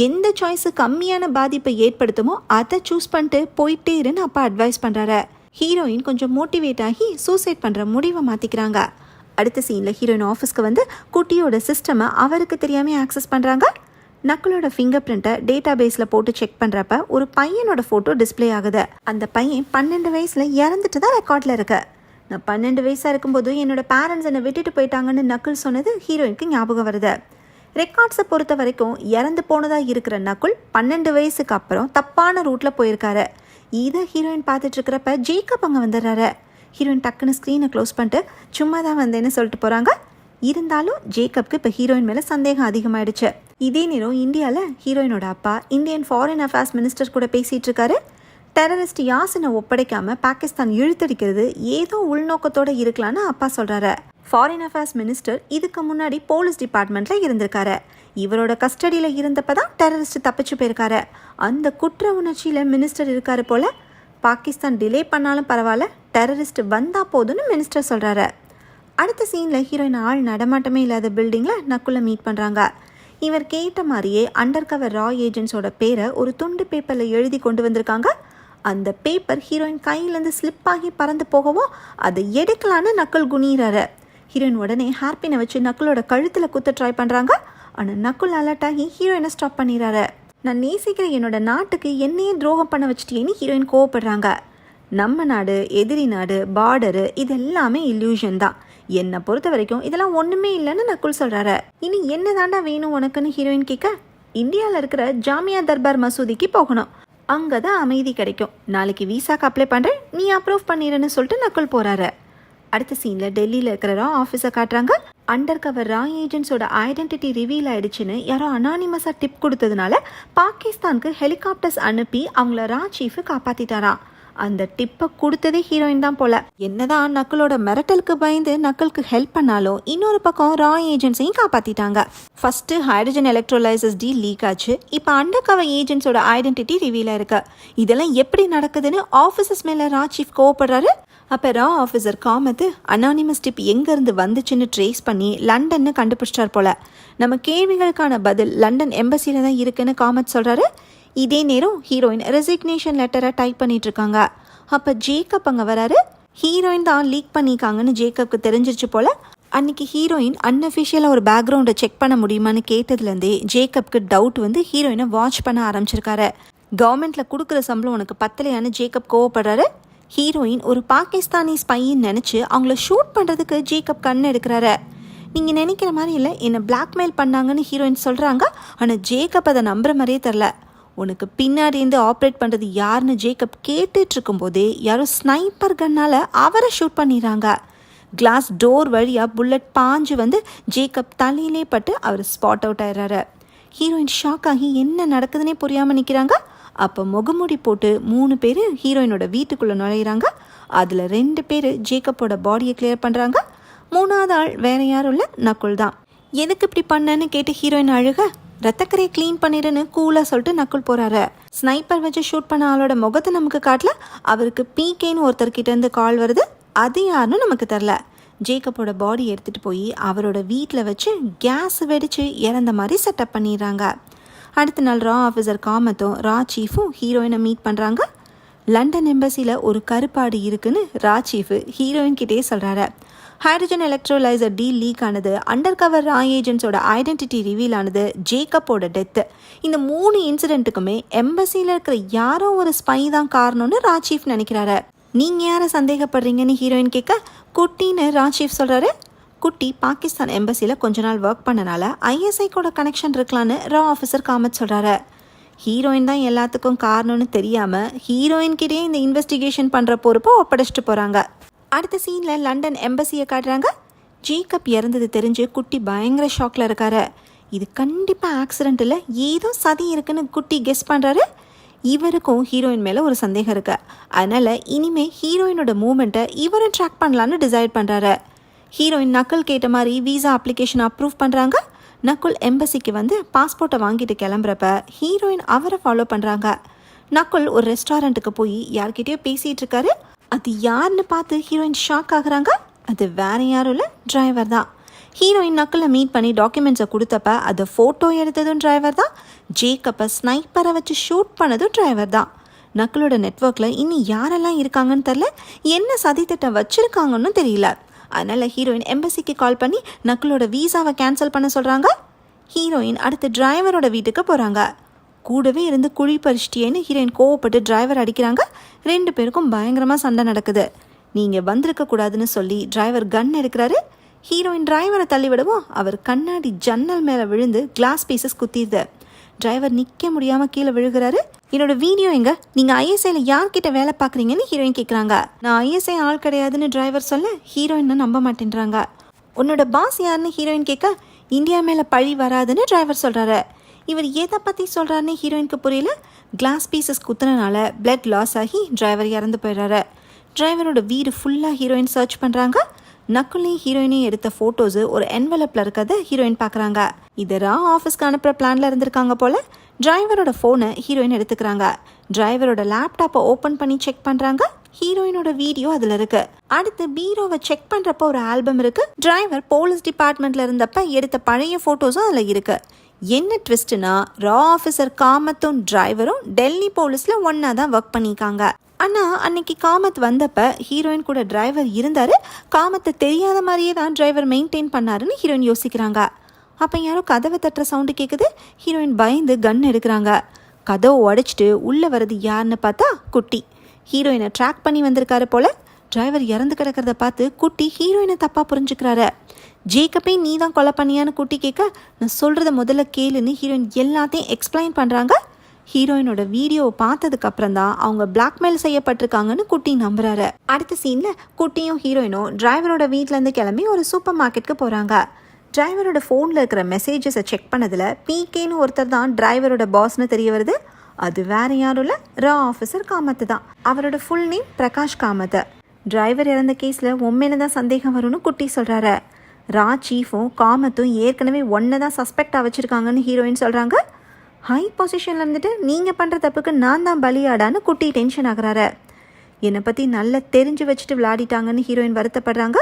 A: எந்த சாய்ஸு கம்மியான பாதிப்பை ஏற்படுத்துமோ அதை சூஸ் பண்ணிட்டு போயிட்டே இருன்னு அப்பா அட்வைஸ் பண்ணுறாரு. ஹீரோயின் கொஞ்சம் மோட்டிவேட் ஆகி சூசைட் பண்ணுற முடிவை மாற்றிக்கிறாங்க. அடுத்த சீனில் ஹீரோயின் ஆஃபீஸ்க்கு வந்து குட்டியோட சிஸ்டமை அவருக்கு தெரியாமல் ஆக்சஸ் பண்ணுறாங்க. நக்குலோட ஃபிங்கர் பிரிண்ட்டை டேட்டா பேஸில் போட்டு செக் பண்ணுறப்ப ஒரு பையனோட ஃபோட்டோ டிஸ்பிளே ஆகுது. அந்த பையன் 12 வயசில் இறந்துட்டு தான் ரெக்கார்டில் இருக்கு. நான் 12 வயசாக இருக்கும்போது என்னோட பேரண்ட்ஸ் என்னை விட்டுட்டு போயிட்டாங்கன்னு நக்குல் சொன்னது ஹீரோயினுக்கு ஞாபகம் வருது. ரெக்கார்ட்ஸை பொறுத்த வரைக்கும் இறந்து போனதாக இருக்கிற நக்குல் 12 வயசுக்கு அப்புறம் தப்பான ரூட்டில் போயிருக்காரு. இதை ஹீரோயின் பார்த்துட்டு இருக்கிறப்ப ஜேக்கப் அங்கே வந்துடுறாரு. ஹீரோயின் டக்குன்னு ஸ்க்ரீனை க்ளோஸ் பண்ணிட்டு சும்மா தான் வந்தேன்னு சொல்லிட்டு போகிறாங்க. இருந்தாலும் ஜேக்கப்க்கு இப்போ ஹீரோயின் மேலே சந்தேகம் அதிகமாகிடுச்சு. இதே நேரம் இந்தியாவில் ஹீரோயினோட அப்பா இந்தியன் ஃபாரின் அஃபேர்ஸ் மினிஸ்டர் கூட பேசிகிட்டு இருக்காரு. டெரரிஸ்ட் யாசினை ஒப்படைக்காமல் பாகிஸ்தான் இழுத்தடிக்கிறது ஏதோ உள்நோக்கத்தோடு இருக்கலான்னு அப்பா சொல்கிறாரு. ஃபாரின் அஃபேர்ஸ் மினிஸ்டர் இதுக்கு முன்னாடி போலீஸ் டிபார்ட்மெண்ட்டில் இருந்திருக்காரு. இவரோட கஸ்டடியில் இருந்தப்போ தான் டெரரிஸ்ட் தப்பிச்சு போயிருக்காரு. அந்த குற்ற உணர்ச்சியில் மினிஸ்டர் இருக்காரு போல். பாகிஸ்தான் டிலே பண்ணாலும் பரவாயில்ல, டெரரிஸ்ட் வந்தால் போதுன்னு மினிஸ்டர் சொல்கிறாரு. அடுத்த சீனில் ஹீரோயின் ஆள் நடமாட்டமே இல்லாத பில்டிங்கில் நக்குலை மீட் பண்ணுறாங்க. இவர் கேட்ட மாதிரியே அண்டர் கவர் ரா ஏஜென்ட்ஸோட பேரை ஒரு துண்டு பேப்பரில் எழுதி கொண்டு வந்திருக்காங்க. அந்த பேப்பர் ஹீரோயின் கையிலேருந்து ஸ்லிப் ஆகி பறந்து போகவும் அதை எடுக்கலான்னு நக்குல் குனிறாரு. ஹீரோயின் உடனே ஹேர்பினை வச்சு நக்குலோட கழுத்தில் குத்த ட்ரை பண்ணுறாங்க. ஆனால் நக்குல் அலர்ட் ஆகி ஹீரோயினை ஸ்டாப் பண்ணிடுறாரு. நான் நேசிக்கிற என்னோட நாட்டுக்கு என்னையே துரோகம் பண்ண வச்சுட்டேன்னு ஹீரோயின் கோவப்படுறாங்க. நம்ம நாடு, எதிரி நாடு, பார்டரு இது எல்லாமே இல்யூஷன் தான். என்னை பொறுத்த வரைக்கும் இதெல்லாம் ஒன்றுமே இல்லைன்னு நக்குல் சொல்கிறாரு. இனி என்ன தாண்டா வேணும் உனக்குன்னு ஹீரோயின் கேட்க, இந்தியாவில் இருக்கிற ஜாமியா தர்பார் மசூதிக்கு போகணும், அங்கே தான் அமைதி கிடைக்கும், நாளைக்கு விசாக்கு அப்ளை பண்ணுறேன், நீ அப்ரூவ் பண்ணிடுன்னு சொல்லிட்டு நக்குல் போகிறாரு. அடுத்த சீனில் டெல்லியில் இருக்கிற ரா ஆஃபீஸை காட்டுறாங்க. அண்டர் கவர் ரா ஏஜென்ட்ஸோட ஐடென்டிட்டி ரிவீல் ஆயிடுச்சுன்னு யாரோ அனானிமஸாக டிப் கொடுத்ததுனால பாகிஸ்தானுக்கு ஹெலிகாப்டர்ஸ் அனுப்பி அவங்கள ரா சீஃபு காப்பாற்றிட்டாராம். அந்த டிப்பை கொடுத்ததே ஹீரோயின் தான் போல. என்னதான் நக்குலோட மிரட்டலுக்கு பயந்து நக்குலுக்கு ஹெல்ப் பண்ணாலும் இன்னொரு பக்கம் ரா ஏஜென்ட்ஸையும் காப்பாத்திட்டாங்க. First hydrogen electrolysis deal leak ஆச்சு. இப்போ அண்டர் கவர் ஏஜென்ட்ஸோட ஐடென்டிட்டி ரிவீல் ஆயிருக்கு. இதெல்லாம் எப்படி நடக்குதுன்னு ஆஃபீஸர்ஸ் மேல ரா சீஃப் கோவப்படுறாரு. அப்போ ரா ஆஃபீஸர் காமத்து அனானிமஸ் டிப் எங்கேருந்து வந்துச்சுன்னு ட்ரேஸ் பண்ணி லண்டன்னு கண்டுபிடிச்சார் போல. நம்ம கேள்விகளுக்கான பதில் லண்டன் எம்பசியில் தான் இருக்குன்னு காமத் சொல்கிறாரு. இதே நேரம் ஹீரோயின் ரெசிக்னேஷன் லெட்டரை டைப் பண்ணிட்டு இருக்காங்க. அப்போ ஜேக்கப் அங்கே வராரு. ஹீரோயின் தான் லீக் பண்ணிக்காங்கன்னு ஜேக்கப்க்கு தெரிஞ்சிருச்சு போல. அன்னைக்கு ஹீரோயின் அன்அஃபிஷியலாக ஒரு பேக்ரவுண்டை செக் பண்ண முடியுமான்னு கேட்டதுலேருந்தே ஜேக்கப்க்கு டவுட் வந்து ஹீரோயினை வாட்ச் பண்ண ஆரம்பிச்சிருக்காரு. கவர்மெண்ட்டில் கொடுக்குற சம்பளம் உனக்கு பத்தலையான்னு ஜேக்கப் கோவப்படுறாரு. ஹீரோயின் ஒரு பாகிஸ்தானி ஸ்பைன்னு நினச்சி அவங்கள ஷூட் பண்ணுறதுக்கு ஜேக்கப் கண் எடுக்கிறாரு. நீங்கள் நினைக்கிற மாதிரி இல்லை, என்னை பிளாக்மெயில் பண்ணாங்கன்னு ஹீரோயின் சொல்கிறாங்க. ஆனால் ஜேக்கப் அதை நம்புற மாதிரியே தெரில. உனக்கு பின்னாடி இருந்து ஆப்ரேட் பண்ணுறது யாருன்னு ஜேக்கப் கேட்டுட்டு இருக்கும்போதே யாரோ ஸ்னைப்பர் கன்னால் அவரை ஷூட் பண்ணிடுறாங்க. கிளாஸ் டோர் வழியாக புல்லட் பாஞ்சு வந்து ஜேக்கப் தலையிலே பட்டு அவர் ஸ்பாட் அவுட் ஆயிடுறாரு. ஹீரோயின் ஷாக் ஆகி என்ன நடக்குதுன்னே புரியாமல் நிற்கிறாங்க. அப்போ முகமூடி போட்டு 3 பேர் ஹீரோயினோட வீட்டுக்குள்ளே நுழையிறாங்க. அதில் 2 பேர் ஜேக்கப்போட பாடியை கிளியர் பண்ணுறாங்க. 3ஆவது ஆள் வேற யாரும் இல்லை, நக்குல் தான். எதுக்கு இப்படி பண்ணன்னு கேட்டு ஹீரோயின் அழுக, ரத்தக்கரையை க்ளீன் பண்ணிடுன்னு கூலாக சொல்லிட்டு நக்குல் போகிறாரு. ஸ்னைப்பர் வச்சு ஷூட் பண்ண ஆளோட முகத்தை நமக்கு காட்டல. அவருக்கு பிகேன்னு ஒருத்தர்கிட்ட இருந்து கால் வருது. அது யாருன்னு நமக்கு தெரில. ஜேக்கப்போட பாடி எடுத்துகிட்டு போய் அவரோட வீட்டில் வச்சு கேஸ் வெடித்து இறந்த மாதிரி செட்டப் பண்ணிடுறாங்க. அடுத்த நாள் ரா ஆஃபீஸர் காமத்தும் ரா சீஃபும் ஹீரோயினை மீட் பண்ணுறாங்க. லண்டன் எம்பசியில் ஒரு கருப்பாடு இருக்குன்னு ரா சீஃபு ஹீரோயின் கிட்டே சொல்கிறாரு. ஹைட்ரஜன் எலக்ட்ரோலைசர் டீல் லீக் ஆனது, அண்டர் கவர் ரா ஏஜென்ட்ஸோட ஐடென்டிட்டி ரிவீல் ஆனது, ஜேக்கப்போட டெத்து, இந்த 3 இன்சிடென்ட்டுக்குமே எம்பசியில் இருக்கிற யாரோ ஒரு ஸ்பை தான் காரணம்னு ரா சீஃப் நினைக்கிறாரு. நீங்கள் யாரை சந்தேகப்படுறீங்கன்னு ஹீரோயின் கேட்க, குட்டின்னு ரா சீஃப் சொல்கிறாரு. குட்டி பாகிஸ்தான் எம்பசியில் கொஞ்ச நாள் ஒர்க் பண்ணனால ஐஎஸ்ஐ கூட கனெக்ஷன் இருக்கலான்னு ரா ஆஃபீஸர் காமத் சொல்கிறாரு. ஹீரோயின் தான் எல்லாத்துக்கும் காரணம்னு தெரியாமல் ஹீரோயின்கிட்டே இந்த இன்வெஸ்டிகேஷன் பண்ணுற பொறுப்பை ஒப்படைச்சிட்டு போகிறாங்க. அடுத்த சீனில் லண்டன் எம்பசியை காட்டுறாங்க. ஜேக்கப் இறந்தது தெரிஞ்சு குட்டி பயங்கர ஷாக்கில் இருக்காரு. இது கண்டிப்பாக ஆக்சிடென்ட் இல்லை, ஏதோ சதி இருக்குன்னு குட்டி கெஸ் பண்ணுறாரு. இவருக்கும் ஹீரோயின் மேலே ஒரு சந்தேகம் இருக்கு. அதனால் இனிமேல் ஹீரோயினோட மூமெண்ட்டை இவரை ட்ராக் பண்ணலான்னு டிசைட் பண்ணுறாரு. ஹீரோயின் நக்குல் கேட்ட மாதிரி விசா அப்ளிகேஷன் அப்ரூவ் பண்ணுறாங்க. நக்குல் எம்பசிக்கு வந்து பாஸ்போர்ட்டை வாங்கிட்டு கிளம்புறப்ப ஹீரோயின் அவரை ஃபாலோ பண்ணுறாங்க. நக்குல் ஒரு ரெஸ்டாரண்ட்டுக்கு போய் யார்கிட்டயோ பேசிகிட்டு இருக்காரு. அது யாருன்னு பார்த்து ஹீரோயின் ஷாக் ஆகுறாங்க. அது வேற யாரும் இல்லை, டிரைவர் தான். ஹீரோயின் நக்குலை மீட் பண்ணி டாக்குமெண்ட்ஸை கொடுத்தப்ப அதை ஃபோட்டோ எடுத்ததும் டிரைவர் தான். ஜேக்கப்பை ஸ்னைப்பரை வச்சு ஷூட் பண்ணதும் டிரைவர் தான். நக்குலோட நெட்வொர்க்கில் இன்னும் யாரெல்லாம் இருக்காங்கன்னு தெரில, என்ன சதித்திட்டம் வச்சுருக்காங்கன்னு தெரியல. அதனால் ஹீரோயின் எம்பசிக்கு கால் பண்ணி நக்குலோட வீசாவை கேன்சல் பண்ண சொல்கிறாங்க. ஹீரோயின் அடுத்து டிரைவரோட வீட்டுக்கு போகிறாங்க. கூடவே இருந்து குழி பறிச்சிட்டியேன்னு ஹீரோயின் கோவப்பட்டு டிரைவர் அடிக்கிறாங்க. 2 பேருக்கும் பயங்கரமாக சண்டை நடக்குது. நீங்கள் வந்திருக்கக்கூடாதுன்னு சொல்லி டிரைவர் கன் எடுக்கிறாரு. ஹீரோயின் டிரைவரை தள்ளிவிடவும் அவர் கண்ணாடி ஜன்னல் மேலே விழுந்து கிளாஸ் பீசஸ் குத்திடுது. டிரைவர் நிற்க முடியாமல் கீழே விழுகிறாரு. என்னோட வீடியோ எங்க, நீங்கள் ஐஎஸ்ஐயில் யார்கிட்ட வேலை பார்க்குறீங்கன்னு ஹீரோயின் கேட்குறாங்க. நான் ஐஎஸ்ஐ ஆள் கிடையாதுன்னு டிரைவர் சொல்ல ஹீரோயினை நம்ப மாட்டேன்றாங்க. உன்னோட பாஸ் யாருன்னு ஹீரோயின் கேட்க, இந்தியா மேலே பழி வராதுன்னு டிரைவர் சொல்கிறாரு. இவர் எதை பற்றி சொல்கிறாருன்னு ஹீரோயினுக்கு புரியல. கிளாஸ் பீசஸ் குத்துனனால பிளட் லாஸ் ஆகி டிரைவர் இறந்து போயிடுறாரு. டிரைவரோட வீடு ஃபுல்லாக ஹீரோயின் சர்ச் பண்ணுறாங்க. நக்குலையும் ஹீரோயினையும் எடுத்த ஃபோட்டோஸு ஒரு என்வலப்பில் இருக்கிறத ஹீரோயின் பார்க்குறாங்க. இது ரா ஆஃபீஸ்க்கு அனுப்புகிற பிளானில் இருந்திருக்காங்க போல். டிரைவரோட ஃபோனை ஹீரோயின் எடுத்துக்கிறாங்க. டிரைவரோட லேப்டாப்பை ஓப்பன் பண்ணி செக் பண்ணுறாங்க. ஹீரோயினோட வீடியோ அதில் இருக்கு. அடுத்து பீரோவை செக் பண்ணுறப்போ ஒரு ஆல்பம் இருக்கு. டிரைவர் போலீஸ் டிபார்ட்மெண்ட்டில் இருந்தப்ப எடுத்த பழைய ஃபோட்டோஸும் அதில் இருக்கு. என்ன ட்விஸ்ட்னா, ரா ஆஃபீஸர் காமத்தும் டிரைவரும் டெல்லி போலீஸில் ஒன்றா தான் ஒர்க் பண்ணியிருக்காங்க. ஆனால் அன்னைக்கு காமத் வந்தப்போ ஹீரோயின் கூட டிரைவர் இருந்தார். காமத்தை தெரியாத மாதிரியே தான் டிரைவர் மெயின்டைன் பண்ணாருன்னு ஹீரோயின் யோசிக்கிறாங்க. அப்போ யாரோ கதவை தட்டுற சவுண்டு கேட்குது. ஹீரோயின் பயந்து கன் எடுக்கிறாங்க. கதவை உடைச்சிட்டு உள்ளே வர்றது யாருன்னு பார்த்தா குட்டி. ஹீரோயினை ட்ராக் பண்ணி வந்திருக்காரு போல. டிரைவர் இறந்து கிடக்கிறத பார்த்து குட்டி ஹீரோயினை தப்பாக புரிஞ்சுக்கிறாரு. ஜேக்கப்பே நீ தான் கொலை பண்ணியான்னு குட்டி கேட்க, நான் சொல்கிறத முதல்ல கேளுன்னு ஹீரோயின் எல்லாத்தையும் எக்ஸ்பிளைன் பண்ணுறாங்க. ஹீரோயினோட வீடியோவை பார்த்ததுக்கு அப்புறம் தான் அவங்க பிளாக்மெயில் செய்யப்பட்டிருக்காங்கன்னு குட்டி நம்புறாரு. அடுத்த சீனில் குட்டியும் ஹீரோயினும் டிரைவரோட வீட்டிலேருந்து கிளம்பி ஒரு சூப்பர் மார்க்கெட்டுக்கு போகிறாங்க. டிரைவரோட ஃபோனில் இருக்கிற மெசேஜஸை செக் பண்ணதில் பிகேன்னு ஒருத்தர் தான் டிரைவரோட பாஸ்னு தெரிய வருது. அது வேற யாரும் இல்லை, ரா ஆஃபீஸர் காமத்து தான். அவரோட full name Prakash Kamath. Driver இறந்த கேஸில் உண்மையில தான் சந்தேகம் வரும்னு குட்டி சொல்கிறாரு. ரா சீஃபும் காமத்தும் ஏற்கனவே ஒன்றை தான் சஸ்பெக்டாக வச்சுருக்காங்கன்னு ஹீரோயின் சொல்கிறாங்க. ஹை பொசிஷனில் இருந்துட்டு நீங்கள் பண்ணுற தப்புக்கு நான் தான் பலியாடான்னு குட்டி டென்ஷன் ஆகுறாரு. என்னை பற்றி நல்லா தெரிஞ்சு வச்சுட்டு விளையாடிட்டாங்கன்னு ஹீரோயின் வருத்தப்படுறாங்க.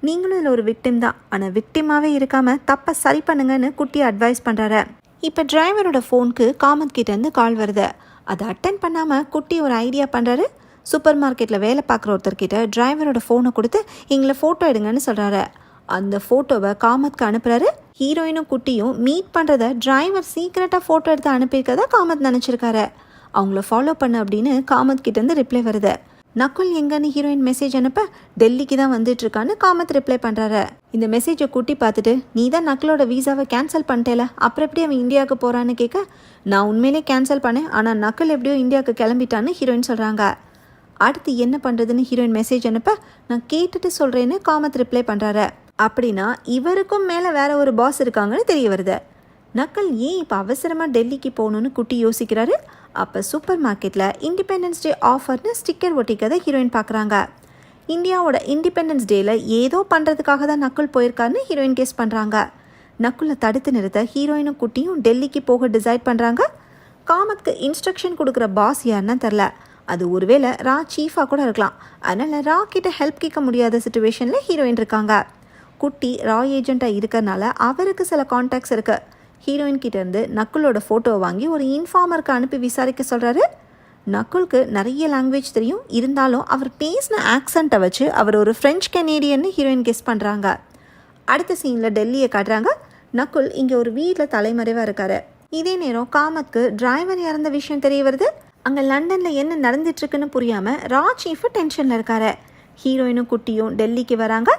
A: நீங்களும் இதில் ஒரு விக்டிம் தான், ஆனால் விக்டிமாகவே இருக்காமல் தப்பை சரி பண்ணுங்கன்னு குட்டி அட்வைஸ் பண்ணுறாரு. இப்போ டிரைவரோட ஃபோனுக்கு காமத் கிட்டேருந்து கால் வருது. அதை அட்டன் பண்ணாமல் குட்டி ஒரு ஐடியா பண்ணுறாரு. சூப்பர் மார்க்கெட்டில் வேலை பார்க்குற ஒருத்தர்கிட்ட டிரைவரோட ஃபோனை கொடுத்து எங்களை ஃபோட்டோ எடுங்கன்னு சொல்கிறாரு. அந்த ஃபோட்டோவை காமத்துக்கு அனுப்புகிறாரு. ஹீரோயினும் குட்டியும் மீட் பண்ணுறத டிரைவர் சீக்கிரட்டாக ஃபோட்டோ எடுத்து அனுப்பியிருக்கதா காமத் நினச்சிருக்காரு. அவங்கள ஃபாலோ பண்ணு அப்படின்னு காமத் கிட்டேருந்து ரிப்ளை வருது. நக்குல் எங்கன்னு ஹீரோயின் மெசேஜ் அனுப்ப டெல்லிக்கு தான் வந்துட்டுருக்கான்னு காமத் ரிப்ளை பண்ணுறாரு. இந்த மெசேஜை குட்டி பார்த்துட்டு நீ தான் நக்குலோட வீசாவை கேன்சல் பண்ணிட்டேல, அப்புறம் எப்படி அவன் இந்தியாவுக்கு போகிறான்னு கேட்க, நான் உண்மையிலே கேன்சல் பண்ணேன், ஆனால் நக்குல் எப்படியோ இந்தியாவுக்கு கிளம்பிட்டான்னு ஹீரோயின் சொல்கிறாங்க. அடுத்து என்ன பண்ணுறதுன்னு ஹீரோயின் மெசேஜ் அனுப்ப நான் கேட்டுட்டு சொல்கிறேன்னு காமத் ரிப்ளை பண்ணுறாரு. அப்படின்னா இவருக்கும் மேலே வேற ஒரு பாஸ் இருக்காங்கன்னு தெரிய வருது. நக்கல் ஏன் இப்போ அவசரமாக டெல்லிக்கு போகணுன்னு குட்டி யோசிக்கிறாரு. அப்போ சூப்பர் மார்க்கெட்டில் இண்டிபெண்டன்ஸ் டே ஆஃபர்னு ஸ்டிக்கர் ஒட்டிக்கதை ஹீரோயின் பார்க்குறாங்க. இந்தியாவோட இண்டிபெண்டன்ஸ் டேயில் ஏதோ பண்ணுறதுக்காக தான் நக்குல் போயிருக்காருன்னு ஹீரோயின் கெஸ் பண்ணுறாங்க. நக்குலை தடுத்து நிறுத்த ஹீரோயினும் குட்டியும் டெல்லிக்கு போக டிசைட் பண்ணுறாங்க. காமத்துக்கு இன்ஸ்ட்ரக்ஷன் கொடுக்குற பாஸ் யாருன்னா தெரில, அது ஒருவேளை ரா சீஃபாக கூட இருக்கலாம். அதனால் ரா கிட்ட ஹெல்ப் கேட்க முடியாத சுச்சுவேஷனில் ஹீரோயின் இருக்காங்க. குட்டி ரா ஏஜெண்ட்டாக இருக்கிறனால அவருக்கு சில கான்டாக்ட்ஸ் இருக்குது. ஹீரோயின் கிட்டேருந்து நக்குலோட ஃபோட்டோவை வாங்கி ஒரு இன்ஃபார்மருக்கு அனுப்பி விசாரிக்க சொல்கிறாரு. நக்குலுக்கு நிறைய லாங்குவேஜ் தெரியும், இருந்தாலும் அவர் பேசின ஆக்சண்ட்டை வச்சு அவர் ஒரு ஃப்ரெஞ்ச் கனேடியன்னு ஹீரோயின் கெஸ் பண்ணுறாங்க. அடுத்த சீனில் டெல்லியை காட்டுறாங்க. நக்குல் இங்கே ஒரு வீட்டில் தலைமறைவாக இருக்காரு. இதே நேரம் காமத்துக்கு டிரைவர் இறந்த விஷயம் தெரிய வருது. அங்கே லண்டனில் என்ன நடந்துட்டுருக்குன்னு புரியாமல் ரா சீஃபு டென்ஷனில் இருக்காரு. ஹீரோயினும் குட்டியும் டெல்லிக்கு வராங்க.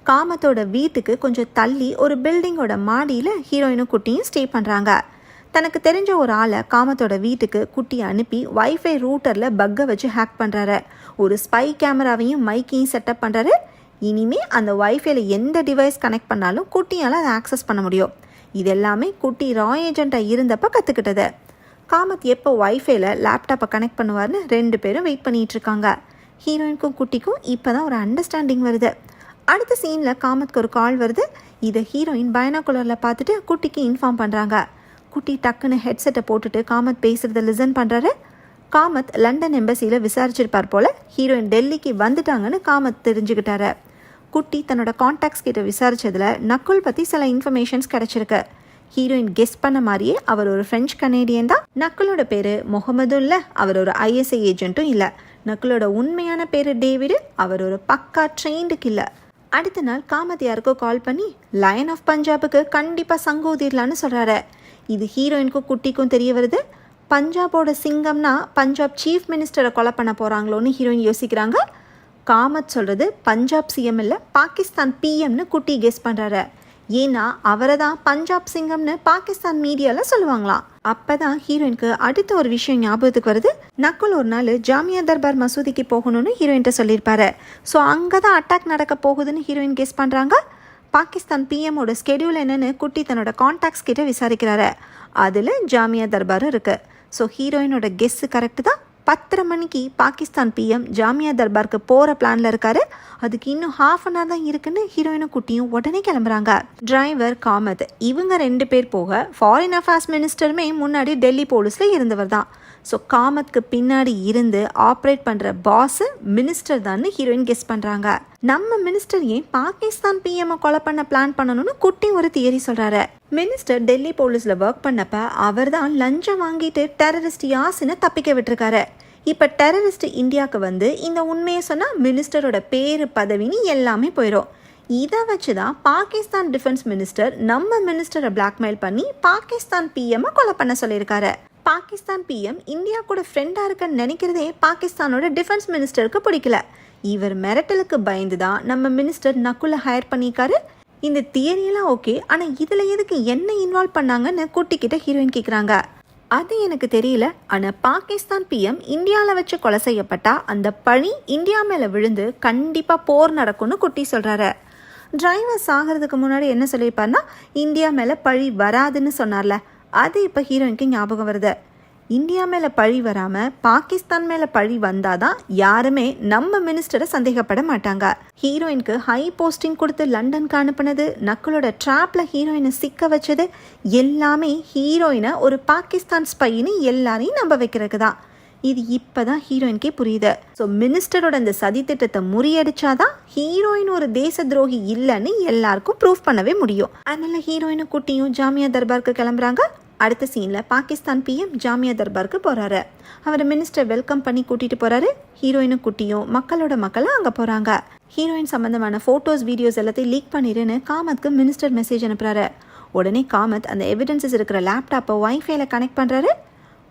A: காமத்தோட வீட்டுக்கு கொஞ்சம் தள்ளி ஒரு பில்டிங்கோட மாடியில் ஹீரோயினும் குட்டியும் ஸ்டே பண்ணுறாங்க. தனக்கு தெரிஞ்ச ஒரு ஆளை காமத்தோட வீட்டுக்கு குட்டியை அனுப்பி வைஃபை ரூட்டரில் பக்கை வச்சு ஹேக் பண்ணுறாரு. ஒரு ஸ்பை கேமராவையும் மைக்கையும் செட்டப் பண்ணுறாரு. இனிமேல் அந்த வைஃபைல எந்த டிவைஸ் கனெக்ட் பண்ணாலும் குட்டியால் அதை ஆக்சஸ் பண்ண முடியும். இது எல்லாமே குட்டி ரா ஏஜெண்ட்டாக இருந்தப்போ கற்றுக்கிட்டது. காமத் எப்போ வைஃபைல லேப்டாப்பை கனெக்ட் பண்ணுவார்னு 2 பேரும் வெயிட் பண்ணிகிட்டு இருக்காங்க. ஹீரோயினுக்கும் குட்டிக்கும் இப்போ தான் ஒரு அண்டர்ஸ்டாண்டிங் வருது. அடுத்த சீனில் காமத்துக்கு ஒரு கால் வருது. இதை ஹீரோயின் பைனாகுலரில் பார்த்துட்டு குட்டிக்கு இன்ஃபார்ம் பண்ணுறாங்க. குட்டி டக்குன்னு ஹெட்செட்டை போட்டுட்டு காமத் பேசுகிறத லிசன் பண்ணுறாரு. காமத் லண்டன் எம்பசியில் விசாரிச்சிருப்பார் போல் ஹீரோயின் டெல்லிக்கு வந்துட்டாங்கன்னு காமத் தெரிஞ்சுக்கிட்டாரு. குட்டி தன்னோட கான்டாக்ட்ஸ் கிட்ட விசாரித்ததில் நக்குல் பற்றி சில இன்ஃபர்மேஷன்ஸ் கிடச்சிருக்கு. ஹீரோயின் கெஸ் பண்ண மாதிரியே அவர் ஒரு ஃப்ரெஞ்ச் கனேடியன் தான். நக்குலோட பேர் முகமதும் இல்லை, அவர் ஒரு ஐஎஸ்ஐ ஏஜென்ட்டும் இல்லை. நக்குலோட உண்மையான பேர் டேவிடு, அவர் ஒரு பக்கா ட்ரெயின்டு கில்லர். அடுத்த நாள் காமத் யாருக்கோ கால் பண்ணி லயன் ஆஃப் பஞ்சாபுக்கு கண்டிப்பாக சங்கூதிரலான்னு சொல்கிறாரு. இது ஹீரோயினுக்கும் குட்டிக்கும் தெரிய வருது. பஞ்சாபோட சிங்கம்னா பஞ்சாப் சீஃப் மினிஸ்டரை கொலை பண்ண போகிறாங்களோன்னு ஹீரோயின் யோசிக்கிறாங்க. காமத் சொல்கிறது பஞ்சாப் சிஎம் இல்லை, பாகிஸ்தான் பிஎம்னு குட்டி கெஸ் பண்ணுறாரு. ஏன்னா அவரை தான் பஞ்சாப் சிங்கம்னு பாகிஸ்தான் மீடியாவில் சொல்லுவாங்களாம். அப்போ தான் ஹீரோயினுக்கு அடுத்த ஒரு விஷயம் ஞாபகத்துக்கு வருது. நக்குல் ஒரு நாள் ஜாமியா தர்பார் மசூதிக்கு போகணும்னு ஹீரோயின்ட்ட சொல்லியிருப்பாரு. ஸோ அங்கே தான் அட்டாக் நடக்க போகுதுன்னு ஹீரோயின் கெஸ் பண்ணுறாங்க. பாகிஸ்தான் பிஎம்மோட ஸ்கெடியூல் என்னன்னு குட்டி தன்னோட கான்டாக்ட்ஸ் கிட்ட விசாரிக்கிறாரு. அதில் ஜாமியா தர்பாரும் இருக்குது. ஸோ ஹீரோயினோட கெஸ்ஸு கரெக்டு தான். 10:30 மணிக்கு பாகிஸ்தான் பிஎம் ஜாமியா தர்பாருக்கு போகிற பிளானில் இருக்காரு. அதுக்கு இன்னும் ½ அன் ஹவர் தான் இருக்குன்னு ஹீரோயினும் குட்டியும் உடனே கிளம்புறாங்க. டிரைவர் காமத் இவங்க 2 பேர் போக ஃபாரின் அஃபேர்ஸ் மினிஸ்டருமே முன்னாடி டெல்லி போலீஸில் இருந்தவர் தான். ஸோ காமத்துக்கு பின்னாடி இருந்து ஆப்ரேட் பண்ணுற பாஸ் மினிஸ்டர் தான் ஹீரோயின் கெஸ் பண்ணுறாங்க. நம்ம மினிஸ்டர் ஏன் பாகிஸ்தான் பிஎம்ஐ கொலை பண்ண பிளான் பண்ணணும்னு குட்டி ஒரு தியரி சொல்கிறாரு. மினிஸ்டர் டெல்லி போலீஸில் ஒர்க் பண்ணப்ப அவர் தான் லஞ்சம் வாங்கிட்டு டெரரிஸ்ட் யாசினை தப்பிக்க விட்டுருக்காரு. இப்போ டெரரிஸ்ட் இந்தியாவுக்கு வந்து இந்த உண்மையை சொன்னால் மினிஸ்டரோட பேரு பதவின்னு எல்லாமே போயிடும். இதை வச்சு தான் பாகிஸ்தான் டிஃபென்ஸ் மினிஸ்டர் நம்ம மினிஸ்டரை பிளாக்மெயில் பண்ணி பாகிஸ்தான் பிஎம்ஐ கொலை பண்ண சொல்லியிருக்காரு. பாகிஸ்தான் பிஎம் இந்தியா கூட ஃப்ரெண்டாக இருக்கன்னு நினைக்கிறதே பாகிஸ்தானோட டிஃபென்ஸ் மினிஸ்டருக்கு பிடிக்கல. இவர் மிரட்டலுக்கு பயந்து தான் நம்ம மினிஸ்டர் நக்குலை ஹையர் பண்ணிக்காரு. இந்த தியரியெல்லாம் ஓகே, ஆனால் இதில் எதுக்கு என்ன இன்வால்வ் பண்ணாங்கன்னு குட்டிக்கிட்ட ஹீரோயின் கேட்குறாங்க. அது எனக்கு தெரியல, ஆனால் பாகிஸ்தான் பிஎம் இந்தியாவில் வச்சு கொலை செய்யப்பட்டா அந்த பழி இந்தியா மேலே விழுந்து கண்டிப்பாக போர் நடக்கும்னு குட்டி சொல்கிறாரு. டிரைவர் சாகிறதுக்கு முன்னாடி என்ன சொல்லியிருப்பார்னா இந்தியா மேலே பழி வராதுன்னு சொன்னார்ல, அது இப்போ ஹீரோயினுக்கு ஞாபகம் வருது. இந்தியா மேலே பழி வராமல் பாகிஸ்தான் மேலே பழி வந்தாதான் யாருமே நம்ம மினிஸ்டரை சந்தேகப்பட மாட்டாங்க. ஹீரோயினுக்கு ஹை போஸ்டிங் கொடுத்து லண்டனுக்கு அனுப்புனது, நக்குலோட ட்ராப்ல ஹீரோயினை சிக்க வச்சது எல்லாமே ஹீரோயினை ஒரு பாகிஸ்தான் ஸ்பைன்னு எல்லாரையும் நம்ப வைக்கிறதுக்கு தான். இது இப்போதான் ஹீரோயினுக்கே புரியுது. ஸோ மினிஸ்டரோட இந்த சதி திட்டத்தை முறியடிச்சாதான் ஹீரோயின் ஒரு தேச துரோகி இல்லைன்னு எல்லாருக்கும் ப்ரூவ் பண்ணவே முடியும். அதனால ஹீரோயினும் குட்டியும் ஜாமியா தர்பாருக்கு கிளம்புறாங்க. அடுத்த சீனில் பாகிஸ்தான் பிஎம் ஜாமியா தர்பாருக்கு போகிறாரு. அவர் மினிஸ்டர் வெல்கம் பண்ணி கூட்டிகிட்டு போகிறாரு. ஹீரோயினும் குட்டியும் மக்களோட மக்களாக அங்கே போகிறாங்க. ஹீரோயின் சம்மந்தமான ஃபோட்டோஸ் வீடியோஸ் எல்லாத்தையும் லீக் பண்ணிடுன்னு காமத்துக்கு மினிஸ்டர் மெசேஜ் அனுப்புகிறாரு. உடனே காமத் அந்த எவிடன்சஸ் இருக்கிற லேப்டாப்பை வைஃபைல கனெக்ட் பண்ணுறாரு.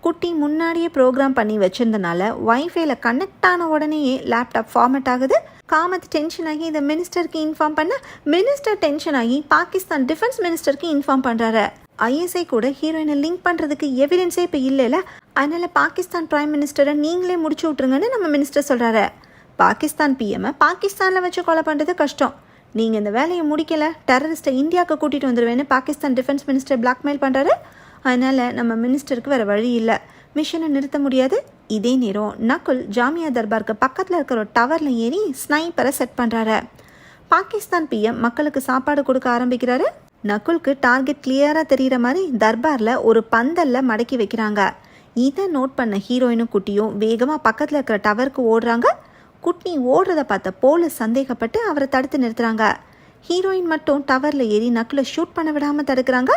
A: குட்டி முன்னாடியே ப்ரோக்ராம் பண்ணி வச்சிருந்தனால வைஃபைல கனெக்ட் ஆன உடனேயே லேப்டாப் ஃபார்மேட் ஆகுது. காமத் டென்ஷன் ஆகி இதை மினிஸ்டருக்கு இன்ஃபார்ம் பண்ண மினிஸ்டர் டென்ஷன் ஆகி பாகிஸ்தான் டிஃபென்ஸ் மினிஸ்டருக்கு இன்ஃபார்ம் பண்ணுறாரு. ஐஎஸ்ஐ கூட ஹீரோயினை லிங்க் பண்ணுறதுக்கு எவிடன்ஸே இப்போ இல்லைல்ல, அதனால பாகிஸ்தான் பிரைம் மினிஸ்டரை நீங்களே முடிச்சு விட்ருங்கன்னு நம்ம மினிஸ்டர் சொல்கிறாரு. பாகிஸ்தான் பிஎம்மை பாகிஸ்தானில் வச்சு கொலை பண்ணுறது கஷ்டம், நீங்கள் இந்த வேலையை முடிக்கலை டெரரிஸ்ட்டை இந்தியாவுக்கு கூட்டிகிட்டு வந்துடுவேன்னு பாகிஸ்தான் டிஃபென்ஸ் மினிஸ்டர் பிளாக்மெயில் பண்ணுறாரு. அதனால் நம்ம மினிஸ்டருக்கு வேறு வழி இல்லை, மிஷனை நிறுத்த முடியாது. இதே நேரம் நக்குல் ஜாமியா தர்பாருக்கு பக்கத்தில் இருக்கிற ஒரு டவரில் ஏறி ஸ்னைப்பரை செட் பண்ணுறாரு. பாகிஸ்தான் பிஎம் மக்களுக்கு சாப்பாடு கொடுக்க ஆரம்பிக்கிறாரு. நக்குலுக்கு டார்கெட் கிளியராக தெரிகிற மாதிரி தர்பாரில் ஒரு பந்தல்ல மடக்கி வைக்கிறாங்க. இதை நோட் பண்ண ஹீரோயினும் குட்டியும் வேகமாக பக்கத்தில் இருக்கிற டவருக்கு ஓடுறாங்க. குட்டி ஓடுறத பார்த்த போலீஸ் சந்தேகப்பட்டு அவரை தடுத்து நிறுத்துறாங்க. ஹீரோயின் மட்டும் டவரில் ஏறி நக்குலை ஷூட் பண்ண விடாமல் தடுக்கிறாங்க.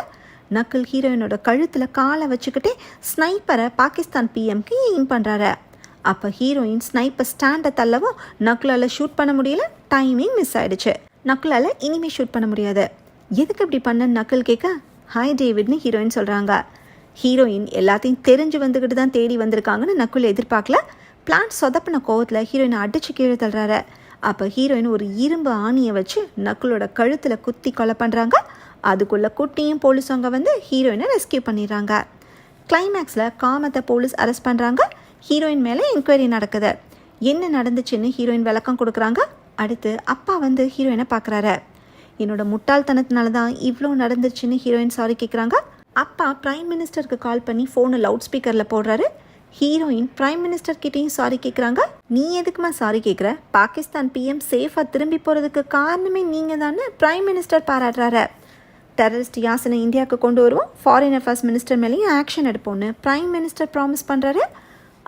A: நக்குல் ஹீரோயினோட கழுத்தில் காலை வச்சுக்கிட்டே ஸ்னைப்பரை பாகிஸ்தான் பிஎம்க்கு எய்ம் பண்ணுறாரு. அப்போ ஹீரோயின் ஸ்னைப்பர் ஸ்டாண்டை தள்ளவும் நக்குலால் ஷூட் பண்ண முடியல, டைமிங் மிஸ் ஆயிடுச்சு. நக்குலால் இனிமேல் ஷூட் பண்ண முடியாது. எதுக்கு இப்படி பண்ண நக்குல் கேட்க ஹாய் டேவிட்னு ஹீரோயின் சொல்கிறாங்க. ஹீரோயின் எல்லாத்தையும் தெரிஞ்சு வந்துக்கிட்டு தான் தேடி வந்திருக்காங்கன்னு நக்குல் எதிர்பார்க்கல. பிளான் சொதப்பின கோவத்தில் ஹீரோயினை அடித்து கீழே தள்ளுறாரு. அப்போ ஹீரோயின் ஒரு இரும்பு ஆணியை வச்சு நக்குலோட கழுத்தில் குத்தி கொலை பண்ணுறாங்க. அதுக்குள்ளே குட்டியும் போலீஸும் அங்கே வந்து ஹீரோயினை ரெஸ்கியூ பண்ணிடுறாங்க. கிளைமேக்ஸில் காமத்தை போலீஸ் அரெஸ்ட் பண்ணுறாங்க. ஹீரோயின் மேலே என்கொயரி நடக்குது. என்ன நடந்துச்சுன்னு ஹீரோயின் விளக்கம் கொடுக்குறாங்க. அடுத்து அப்பா வந்து ஹீரோயினை பார்க்குறாரு. என்னோட முட்டாள்தனத்தினால தான் இவ்வளோ நடந்துச்சுன்னு ஹீரோயின் சாரி கேட்குறாங்க. அப்பா பிரைம் மினிஸ்டருக்கு கால் பண்ணி ஃபோனை லவுட் ஸ்பீக்கரில் போடுறாரு. ஹீரோயின் பிரைம் மினிஸ்டர் கிட்டேயும் சாரி கேட்குறாங்க. நீ எதுக்குமா சாரி கேட்குற, பாகிஸ்தான் பிஎம் சேஃபாக திரும்பி போகிறதுக்கு காரணமே நீங்கள் தானே பிரைம் மினிஸ்டர் பாராட்டுறாரு. டெரரிஸ்ட் யாசனை இந்தியாவுக்கு கொண்டு வருவோம், ஃபாரின் அஃபேர்ஸ் மினிஸ்டர் மேலேயும் ஆக்ஷன் எடுப்போன்னு பிரைம் மினிஸ்டர் ப்ராமிஸ் பண்ணுறாரு.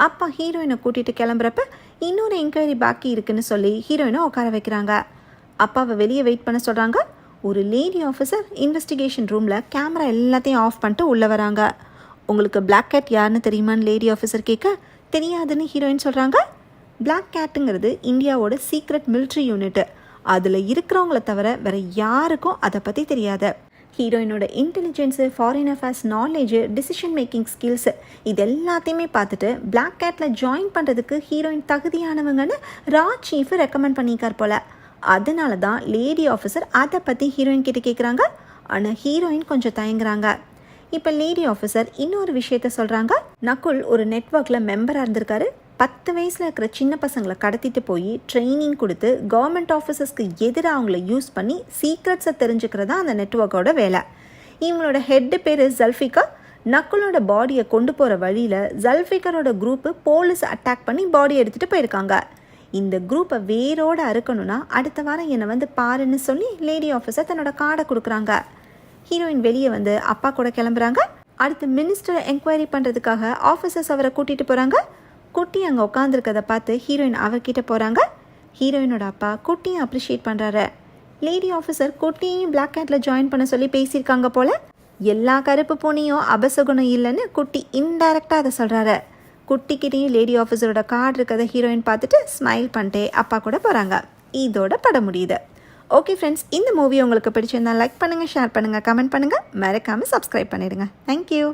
A: அப்பா ஹீரோயினை கூட்டிகிட்டு கிளம்புறப்ப இன்னொரு என்கொயரி பாக்கி இருக்குன்னு சொல்லி ஹீரோயினை உட்கார வைக்கிறாங்க. அப்பாவை வெளியே வெயிட் பண்ண சொல்கிறாங்க. ஒரு லேடி ஆஃபீஸர் இன்வெஸ்டிகேஷன் ரூமில் கேமரா எல்லாத்தையும் ஆஃப் பண்ணிட்டு உள்ளே வராங்க. உங்களுக்கு பிளாக் கேட் யாருன்னு தெரியுமான்னு லேடி ஆஃபீஸர் கேட்க தெரியாதுன்னு ஹீரோயின் சொல்கிறாங்க. பிளாக் கேட்டுங்கிறது இந்தியாவோட சீக்ரெட் மிலிட்ரி யூனிட்டு. அதில் இருக்கிறவங்கள தவிர வேறு யாருக்கும் அதை பற்றி தெரியாது. ஹீரோயினோட intelligence, foreign affairs knowledge, decision making skills இது எல்லாத்தையுமே பார்த்துட்டு பிளாக் கேட்டில் ஜாயின் பண்ணுறதுக்கு ஹீரோயின் தகுதியானவங்கன்னு ராஜ் சீஃப் ரெக்கமெண்ட் பண்ணிக்கார் போல். அதனால தான் லேடி ஆஃபீஸர் அதை பற்றி ஹீரோயின் கிட்ட கேட்குறாங்க. ஆனால் ஹீரோயின் கொஞ்சம் தயங்குறாங்க. இப்போ லேடி ஆஃபீஸர் இன்னொரு விஷயத்த சொல்கிறாங்க. நக்குல் ஒரு நெட்வொர்க்கில் மெம்பராக இருந்திருக்காரு. 10 வயசில் இருக்கிற சின்ன பசங்களை கடத்திட்டு போய் ட்ரைனிங் கொடுத்து கவர்மெண்ட் ஆஃபீஸர்ஸ்க்கு எதிராக அவங்கள யூஸ் பண்ணி சீக்ரெட்ஸை தெரிஞ்சுக்கிறதா அந்த நெட்வொர்க்கோட வேலை. இவங்களோட ஹெட்டு பேர் ஜல்ஃபிகர். நக்குலோட பாடியை கொண்டு போகிற வழியில் ஜல்ஃபிகரோட குரூப்பு போலீஸ் அட்டாக் பண்ணி பாடியை எடுத்துகிட்டு போயிருக்காங்க. இந்த குரூப்பை வேரோடு அறுக்கணும்னா அடுத்த வாரம் என்னை வந்து பாருன்னு சொல்லி லேடி ஆஃபீஸர் தன்னோட கார்டை கொடுக்குறாங்க. ஹீரோயின் வெளியே வந்து அப்பா கூட கிளம்புறாங்க. அடுத்து மினிஸ்டரை என்கொயரி பண்ணுறதுக்காக ஆஃபீஸர்ஸ் அவரை கூட்டிகிட்டு போகிறாங்க. குட்டி அங்கே உட்காந்துருக்கதை பார்த்து ஹீரோயின் அவர்கிட்ட போகிறாங்க. ஹீரோயினோட அப்பா குட்டியை அப்ரிஷியேட் பண்ணுறாரு. லேடி ஆஃபீஸர் குட்டியும் பிளாக் கேட்டில் ஜாயின் பண்ண சொல்லி பேசியிருக்காங்க போல். எல்லா கருப்பு பூனையும் அபசகுணம் இல்லைன்னு குட்டி இன்டைரக்டாக அதை சொல்கிறாரு. குட்டிக்கிட்டையும் லேடி ஆஃபீஸரோட கார்டு இருக்கிறத ஹீரோயின் பார்த்துட்டு ஸ்மைல் பண்ணிட்டே அப்பா கூட போகிறாங்க. இதோட படம் முடியுது. ஓகே ஃப்ரெண்ட்ஸ், இந்த மூவி உங்களுக்கு பிடிச்சிருந்தா லைக் பண்ணுங்கள், ஷேர் பண்ணுங்கள், கமெண்ட் பண்ணுங்கள், மறக்காமல் சப்ஸ்கிரைப் பண்ணிடுங்க. தேங்க்யூ.